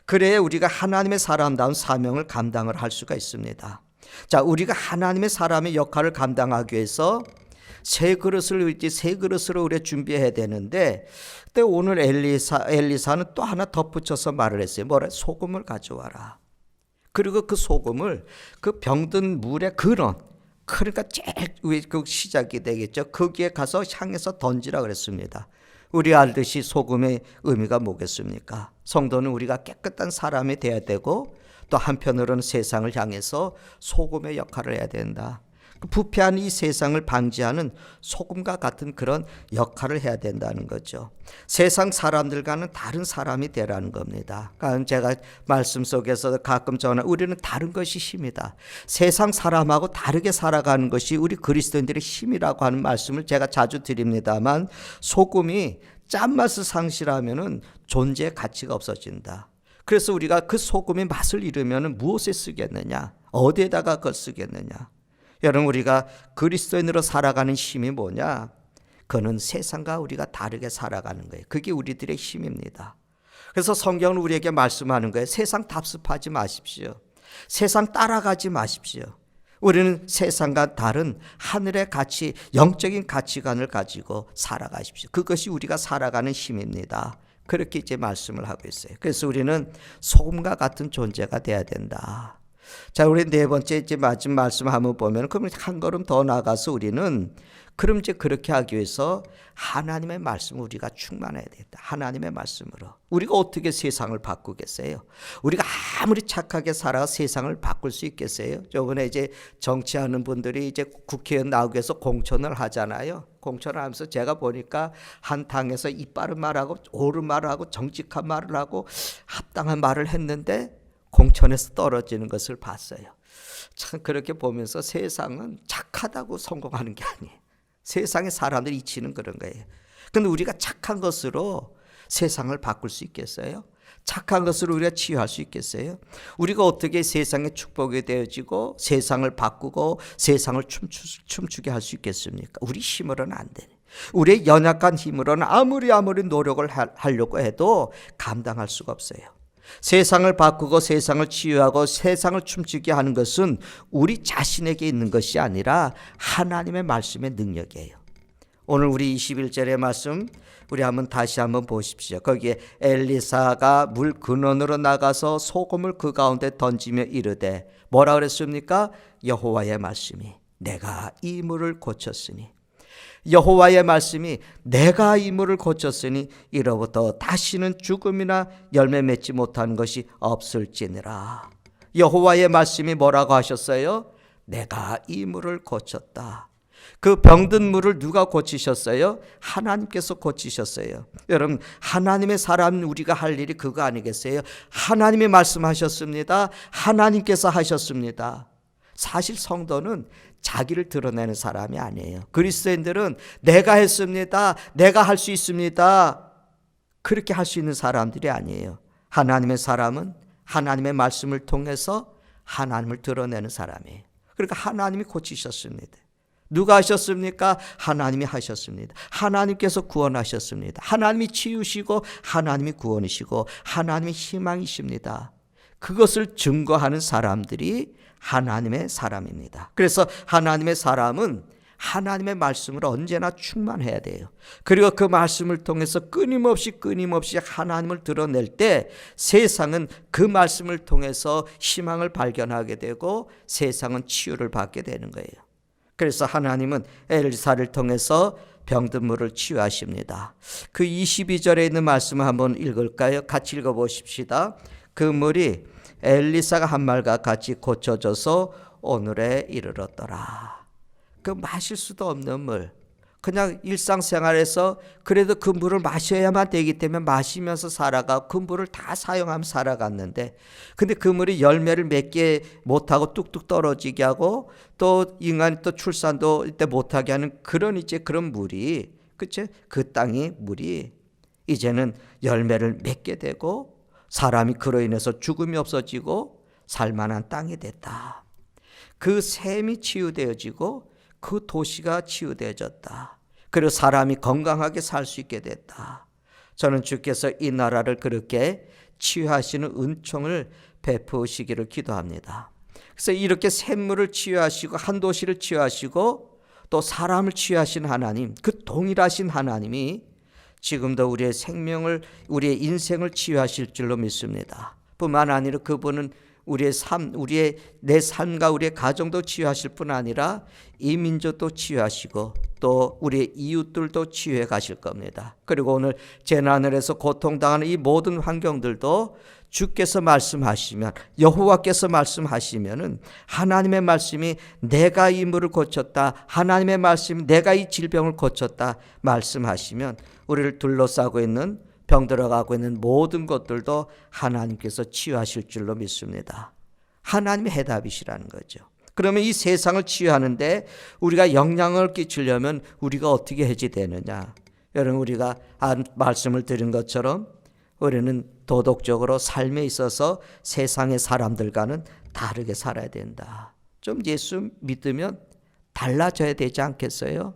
그래야 우리가 하나님의 사람다운 사명을 감당을 할 수가 있습니다. 자, 우리가 하나님의 사람의 역할을 감당하기 위해서 새 그릇으로 우리가 준비해야 되는데, 근데 오늘 엘리사는 또 하나 덧붙여서 말을 했어요. 뭐래? 소금을 가져와라. 그리고 그 소금을 그 병든 물의 근원, 그러니까 제일 그 시작이 되겠죠. 거기에 가서 향해서 던지라 그랬습니다. 우리 알듯이 소금의 의미가 뭐겠습니까? 성도는 우리가 깨끗한 사람이 돼야 되고 또 한편으로는 세상을 향해서 소금의 역할을 해야 된다. 부패한 이 세상을 방지하는 소금과 같은 그런 역할을 해야 된다는 거죠. 세상 사람들과는 다른 사람이 되라는 겁니다. 그러니까 제가 말씀 속에서 가끔 우리는 다른 것이 힘이다. 세상 사람하고 다르게 살아가는 것이 우리 그리스도인들의 힘이라고 하는 말씀을 제가 자주 드립니다만, 소금이 짠맛을 상실하면은 존재의 가치가 없어진다. 그래서 우리가 그 소금의 맛을 잃으면 무엇에 쓰겠느냐? 어디에다가 그걸 쓰겠느냐? 여러분, 우리가 그리스도인으로 살아가는 힘이 뭐냐? 그는 세상과 우리가 다르게 살아가는 거예요. 그게 우리들의 힘입니다. 그래서 성경은 우리에게 말씀하는 거예요. 세상 답습하지 마십시오. 세상 따라가지 마십시오. 우리는 세상과 다른 하늘의 가치, 영적인 가치관을 가지고 살아가십시오. 그것이 우리가 살아가는 힘입니다. 그렇게 이제 말씀을 하고 있어요. 그래서 우리는 소금과 같은 존재가 돼야 된다. 자, 우리 네 번째 이제 마지막 말씀 한번 보면, 그럼 한 걸음 더 나가서 우리는 그럼 이제 그렇게 하기 위해서 하나님의 말씀을 우리가 충만해야 되겠다. 하나님의 말씀으로. 우리가 어떻게 세상을 바꾸겠어요? 우리가 아무리 착하게 살아 세상을 바꿀 수 있겠어요? 저번에 이제 정치하는 분들이 이제 국회의원 나오기 위해서 공천을 하잖아요. 공천을 하면서 제가 보니까 한 당에서 이빠른 말하고 옳은 말을 하고 정직한 말을 하고 합당한 말을 했는데 공천에서 떨어지는 것을 봤어요. 참, 그렇게 보면서 세상은 착하다고 성공하는 게 아니에요. 세상의 사람들이 이치는 그런 거예요. 근데 우리가 착한 것으로 세상을 바꿀 수 있겠어요? 착한 것으로 우리가 치유할 수 있겠어요? 우리가 어떻게 세상의 축복이 되어지고 세상을 바꾸고 세상을 춤추게 할 수 있겠습니까? 우리 힘으로는 안 되네. 우리의 연약한 힘으로는 아무리 노력을 하려고 해도 감당할 수가 없어요. 세상을 바꾸고 세상을 치유하고 세상을 춤추게 하는 것은 우리 자신에게 있는 것이 아니라 하나님의 말씀의 능력이에요. 오늘 우리 21절의 말씀 우리 다시 한번 보십시오. 거기에 엘리사가 물 근원으로 나가서 소금을 그 가운데 던지며 이르되 뭐라 그랬습니까? 여호와의 말씀이 내가 이 물을 고쳤으니, 여호와의 말씀이 내가 이 물을 고쳤으니 이로부터 다시는 죽음이나 열매 맺지 못하는 것이 없을지니라. 여호와의 말씀이 뭐라고 하셨어요? 내가 이 물을 고쳤다. 그 병든 물을 누가 고치셨어요? 하나님께서 고치셨어요. 여러분, 하나님의 사람 우리가 할 일이 그거 아니겠어요? 하나님이 말씀하셨습니다. 하나님께서 하셨습니다. 사실 성도는 자기를 드러내는 사람이 아니에요. 그리스도인들은 내가 했습니다. 내가 할 수 있습니다. 그렇게 할 수 있는 사람들이 아니에요. 하나님의 사람은 하나님의 말씀을 통해서 하나님을 드러내는 사람이에요. 그러니까 하나님이 고치셨습니다. 누가 하셨습니까? 하나님이 하셨습니다. 하나님께서 구원하셨습니다. 하나님이 치유시고 하나님이 구원이시고 하나님이 희망이십니다. 그것을 증거하는 사람들이 하나님의 사람입니다. 그래서 하나님의 사람은 하나님의 말씀으로 언제나 충만해야 돼요. 그리고 그 말씀을 통해서 끊임없이 하나님을 드러낼 때 세상은 그 말씀을 통해서 희망을 발견하게 되고 세상은 치유를 받게 되는 거예요. 그래서 하나님은 엘리사를 통해서 병든 물을 치유하십니다. 그 22절에 있는 말씀을 한번 읽을까요? 같이 읽어보십시다. 그 물이 엘리사가 한 말과 같이 고쳐져서 오늘에 이르렀더라. 그 마실 수도 없는 물, 그냥 일상생활에서 그래도 그 물을 마셔야만 되기 때문에 마시면서 살아가 그 물을 다 사용하며 살아갔는데, 근데 그 물이 열매를 맺게 못하고 뚝뚝 떨어지게 하고 또 인간이 또 출산도 이때 못하게 하는 그런 이제 그런 물이, 그치? 그 땅이 물이 이제는 열매를 맺게 되고 사람이 그로 인해서 죽음이 없어지고 살만한 땅이 됐다. 그 샘이 치유되어지고 그 도시가 치유되어졌다. 그리고 사람이 건강하게 살 수 있게 됐다. 저는 주께서 이 나라를 그렇게 치유하시는 은총을 베푸시기를 기도합니다. 그래서 이렇게 샘물을 치유하시고 한 도시를 치유하시고 또 사람을 치유하신 하나님, 그 동일하신 하나님이 지금도 우리의 생명을, 우리의 인생을 치유하실 줄로 믿습니다. 뿐만 아니라 그분은 우리의 삶, 내 삶과 우리의 가정도 치유하실 뿐 아니라 이 민족도 치유하시고 또 우리의 이웃들도 치유해 가실 겁니다. 그리고 오늘 재난을 해서 고통당하는 이 모든 환경들도 주께서 말씀하시면, 여호와께서 말씀하시면은 하나님의 말씀이 내가 이 물을 고쳤다, 하나님의 말씀이 내가 이 질병을 고쳤다 말씀하시면 우리를 둘러싸고 있는 병들어가고 있는 모든 것들도 하나님께서 치유하실 줄로 믿습니다. 하나님의 해답이시라는 거죠. 그러면 이 세상을 치유하는데 우리가 영향을 끼치려면 우리가 어떻게 해야 되느냐? 여러분, 우리가 말씀을 드린 것처럼 우리는 도덕적으로 삶에 있어서 세상의 사람들과는 다르게 살아야 된다. 좀 예수 믿으면 달라져야 되지 않겠어요?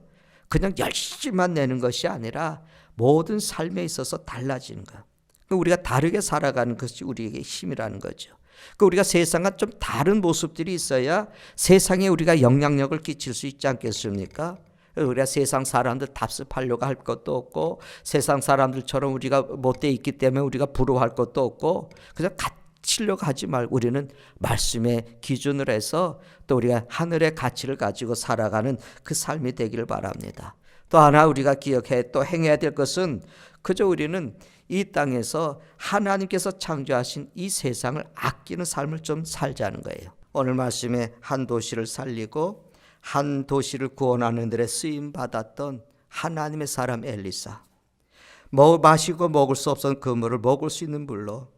그냥 열심히만 내는 것이 아니라 모든 삶에 있어서 달라지는 것. 우리가 다르게 살아가는 것이 우리에게 힘이라는 거죠. 우리가 세상과 좀 다른 모습들이 있어야 세상에 우리가 영향력을 끼칠 수 있지 않겠습니까? 우리가 세상 사람들 답습하려고 할 것도 없고 세상 사람들처럼 우리가 못돼 있기 때문에 우리가 부러워할 것도 없고 그냥 갇히려고 하지 말고 우리는 말씀의 기준으로 해서 또 우리가 하늘의 가치를 가지고 살아가는 그 삶이 되기를 바랍니다. 또 하나 우리가 기억해 또 행해야 될 것은 그저 우리는 이 땅에서 하나님께서 창조하신 이 세상을 아끼는 삶을 좀 살자는 거예요. 오늘 말씀에 한 도시를 살리고 한 도시를 구원하는 데에 쓰임 받았던 하나님의 사람 엘리사, 마시고 먹을 수 없었던 그 물을 먹을 수 있는 물로,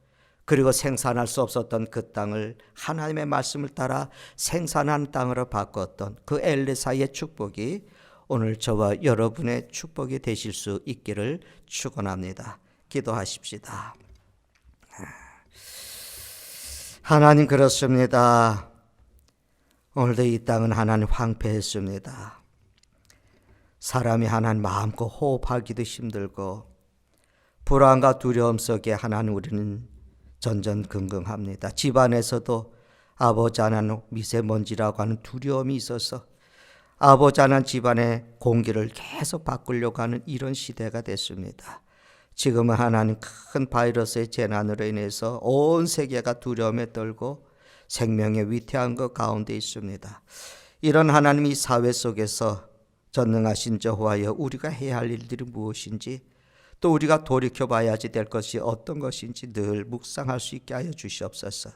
그리고 생산할 수 없었던 그 땅을 하나님의 말씀을 따라 생산한 땅으로 바꿨던 그 엘리사의 축복이 오늘 저와 여러분의 축복이 되실 수 있기를 축원합니다. 기도하십시다. 하나님, 그렇습니다. 오늘도 이 땅은 하나님 황폐했습니다. 사람이 하나님 마음껏 호흡하기도 힘들고 불안과 두려움 속에 하나님 우리는 전전긍긍합니다. 집안에서도 아버지 하나는 미세먼지라고 하는 두려움이 있어서 아버지 하나는 집안의 공기를 계속 바꾸려고 하는 이런 시대가 됐습니다. 지금은 하나님 큰 바이러스의 재난으로 인해서 온 세계가 두려움에 떨고 생명의 위태한 것 가운데 있습니다. 이런 하나님 이 사회 속에서 전능하신 여호와여, 우리가 해야 할 일들이 무엇인지 또 우리가 돌이켜봐야지 될 것이 어떤 것인지 늘 묵상할 수 있게 하여 주시옵소서.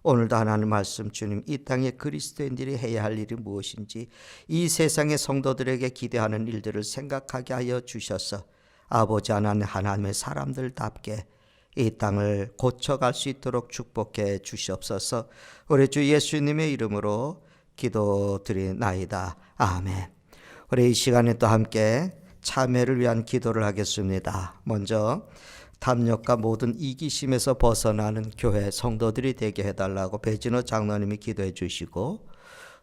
오늘도 하나님 말씀, 주님, 이 땅의 그리스도인들이 해야 할 일이 무엇인지 이 세상의 성도들에게 기대하는 일들을 생각하게 하여 주셔서 아버지 하나님, 하나님의 사람들답게 이 땅을 고쳐갈 수 있도록 축복해 주시옵소서. 우리 주 예수님의 이름으로 기도드리나이다. 아멘. 우리 이 시간에 또 함께 참회를 위한 기도를 하겠습니다. 먼저 탐욕과 모든 이기심에서 벗어나는 교회 성도들이 되게 해달라고 배진호 장로님이 기도해 주시고,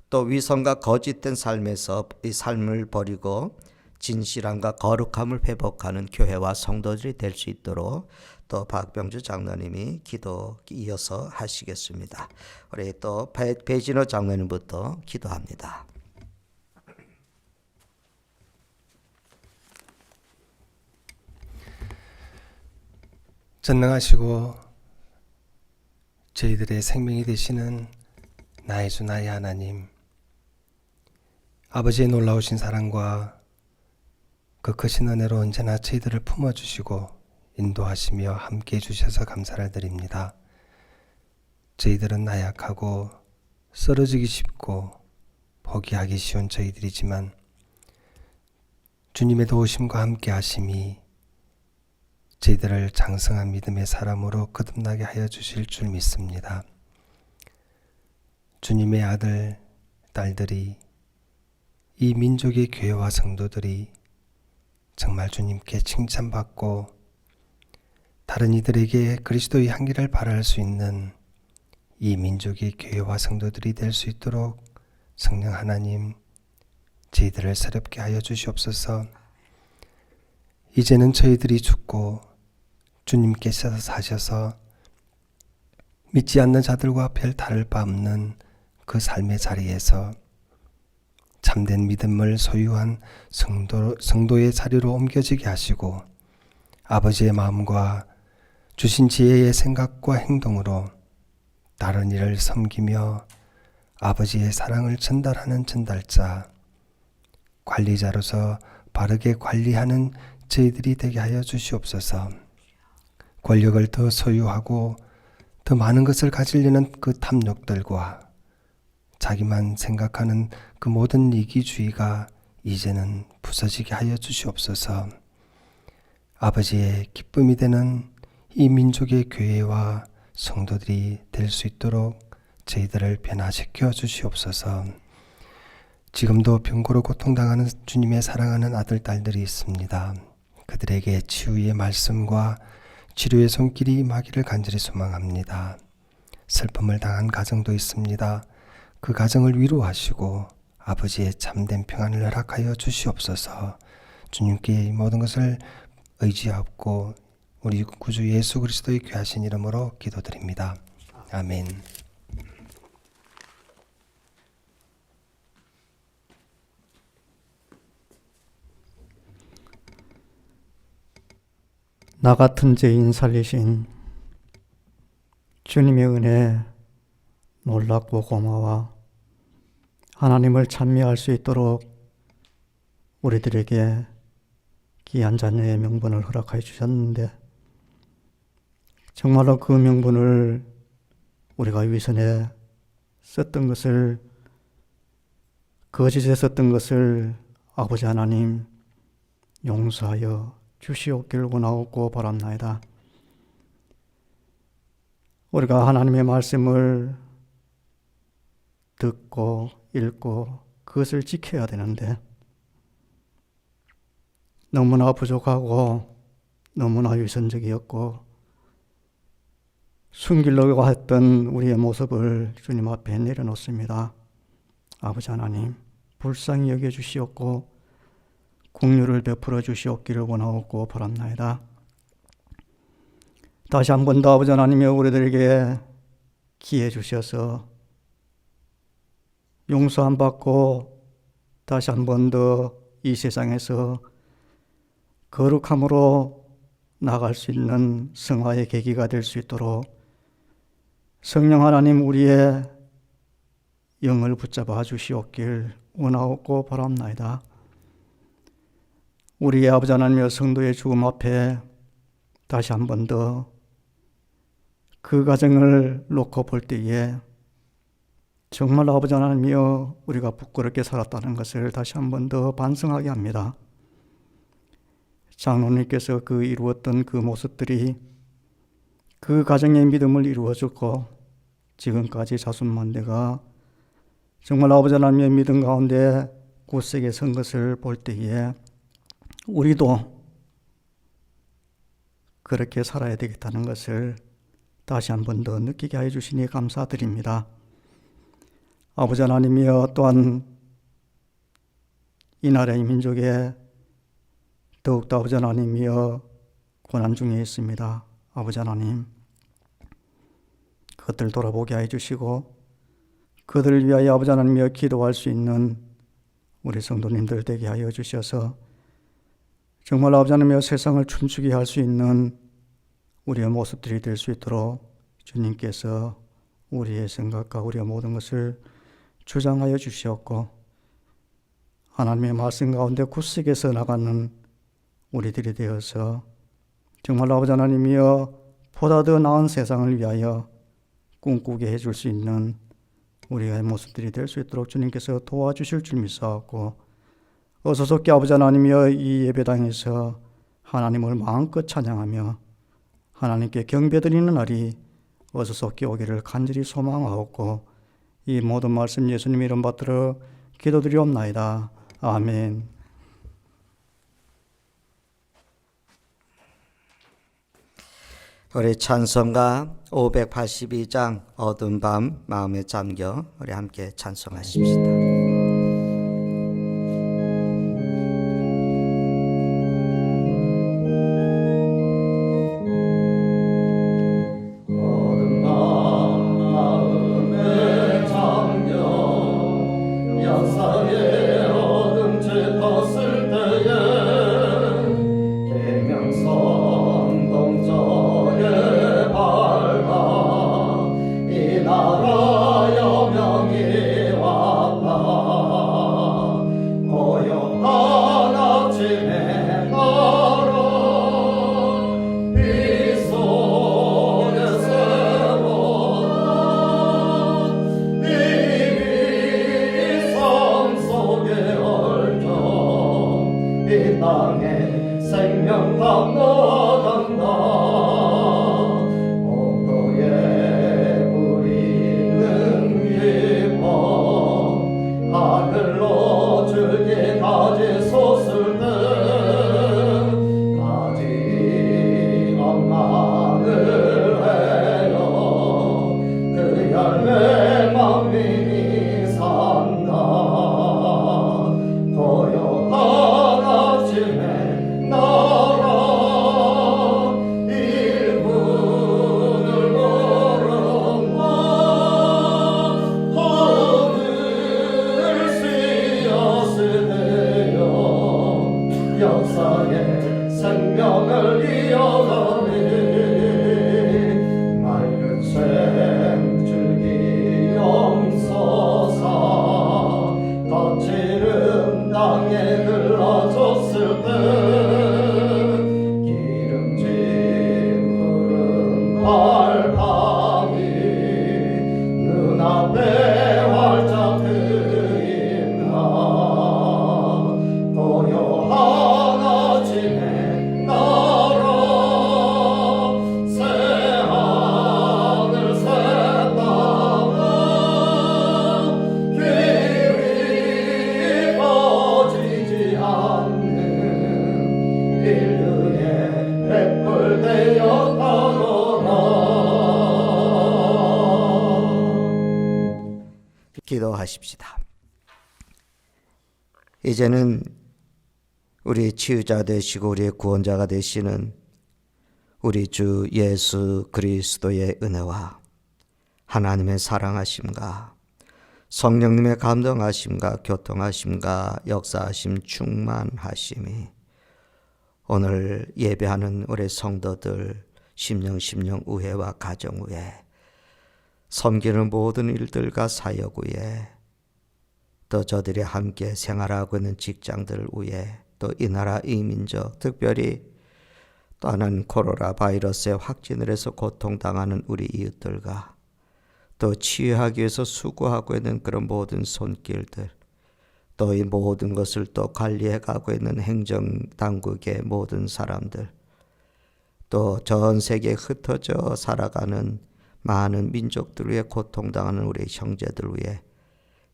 또 위선과 거짓된 삶에서 이 삶을 버리고 진실함과 거룩함을 회복하는 교회와 성도들이 될 수 있도록 또 박병주 장로님이 기도 이어서 하시겠습니다. 우리 또 배진호 장로님부터 기도합니다. 전능하시고 저희들의 생명이 되시는 나의 주 나의 하나님, 아버지의 놀라우신 사랑과 그 크신 은혜로 언제나 저희들을 품어주시고 인도하시며 함께해 주셔서 감사를 드립니다. 저희들은 나약하고 쓰러지기 쉽고 포기하기 쉬운 저희들이지만 주님의 도우심과 함께 하심이 저희들을 장성한 믿음의 사람으로 거듭나게 하여 주실 줄 믿습니다. 주님의 아들, 딸들이, 이 민족의 교회와 성도들이 정말 주님께 칭찬받고 다른 이들에게 그리스도의 향기를 발할 수 있는 이 민족의 교회와 성도들이 될 수 있도록 성령 하나님, 저희들을 새롭게 하여 주시옵소서. 이제는 저희들이 죽고 주님께서 사셔서 믿지 않는 자들과 별 다를 바 없는 그 삶의 자리에서 참된 믿음을 소유한 성도의 자리로 옮겨지게 하시고 아버지의 마음과 주신 지혜의 생각과 행동으로 다른 이를 섬기며 아버지의 사랑을 전달하는 전달자, 관리자로서 바르게 관리하는 저희들이 되게 하여 주시옵소서. 권력을 더 소유하고 더 많은 것을 가지려는 그 탐욕들과 자기만 생각하는 그 모든 이기주의가 이제는 부서지게 하여 주시옵소서. 아버지의 기쁨이 되는 이 민족의 교회와 성도들이 될 수 있도록 저희들을 변화시켜 주시옵소서. 지금도 병고로 고통당하는 주님의 사랑하는 아들, 딸들이 있습니다. 그들에게 치유의 말씀과 치료의 손길이 임하기를 간절히 소망합니다. 슬픔을 당한 가정도 있습니다. 그 가정을 위로하시고 아버지의 참된 평안을 허락하여 주시옵소서. 주님께 이 모든 것을 의지하고 우리 구주 예수 그리스도의 귀하신 이름으로 기도드립니다. 아멘. 나 같은 죄인 살리신 주님의 은혜 놀랍고 고마워 하나님을 찬미할 수 있도록 우리들에게 귀한 자녀의 명분을 허락하여 주셨는데 정말로 그 명분을 우리가 위선에 썼던 것을, 거짓에 썼던 것을 아버지 하나님 용서하여 주시옵기를 원하옵고 바랍나이다. 우리가 하나님의 말씀을 듣고 읽고 그것을 지켜야 되는데 너무나 부족하고 너무나 위선적이었고 숨기려고 했던 우리의 모습을 주님 앞에 내려놓습니다. 아버지 하나님 불쌍히 여겨주시옵고 긍휼을 베풀어 주시옵기를 원하옵고 바랍나이다. 다시 한 번 더 아버지 하나님이 우리들에게 기회 주셔서 용서 안 받고 다시 한 번 더 이 세상에서 거룩함으로 나갈 수 있는 성화의 계기가 될 수 있도록 성령 하나님 우리의 영을 붙잡아 주시옵길 원하옵고 바랍나이다. 우리의 아버지 하나님의 성도의 죽음 앞에 다시 한 번 더 그 가정을 놓고 볼 때에 정말 아버지 하나님이여 우리가 부끄럽게 살았다는 것을 다시 한 번 더 반성하게 합니다. 장로님께서 그 이루었던 그 모습들이 그 가정의 믿음을 이루어줬고 지금까지 자손만대가 정말 아버지 하나님의 믿음 가운데 굳세게 선 것을 볼 때에 우리도 그렇게 살아야 되겠다는 것을 다시 한 번 더 느끼게 하여 주시니 감사드립니다. 아버지 하나님이여 또한 이 나라의 민족에 더욱더 아버지 하나님이여 고난 중에 있습니다. 아버지 하나님 그것들 돌아보게 하여 주시고 그들을 위하여 아버지 하나님이여 기도할 수 있는 우리 성도님들 되게 하여 주셔서 정말 아버지 하나님이여 세상을 춤추게 할 수 있는 우리의 모습들이 될 수 있도록 주님께서 우리의 생각과 우리의 모든 것을 주장하여 주시옵고 하나님의 말씀 가운데 굳세게 서 나가는 우리들이 되어서 정말 아버지 하나님이여 보다 더 나은 세상을 위하여 꿈꾸게 해줄 수 있는 우리의 모습들이 될 수 있도록 주님께서 도와주실 줄 믿사옵고, 어서속히 아버지 하나님이여 이 예배당에서 하나님을 마음껏 찬양하며 하나님께 경배드리는 날이 어서속히 오기를 간절히 소망하옵고, 이 모든 말씀 예수님 이름 받들어 기도드리옵나이다. 아멘. 우리 찬송가 582장 어두운 밤 마음에 잠겨 우리 함께 찬송하십시다. 기도하십시다. 이제는 우리 치유자 되시고 우리의 구원자가 되시는 우리 주 예수 그리스도의 은혜와 하나님의 사랑하심과 성령님의 감동하심과 교통하심과 역사하심 충만하심이 오늘 예배하는 우리 성도들 심령 우회와 가정 우회, 섬기는 모든 일들과 사역 위에, 또 저들이 함께 생활하고 있는 직장들 위에, 또 이 나라 이 민족, 특별히 또 하나는 코로나 바이러스의 확진을 해서 고통당하는 우리 이웃들과 또 치유하기 위해서 수고하고 있는 그런 모든 손길들, 또 이 모든 것을 또 관리해 가고 있는 행정당국의 모든 사람들, 또 전 세계에 흩어져 살아가는 많은 민족들 위해 고통당하는 우리 형제들 위해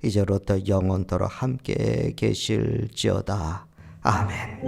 이제로부터 영원토록 함께 계실지어다. 아멘.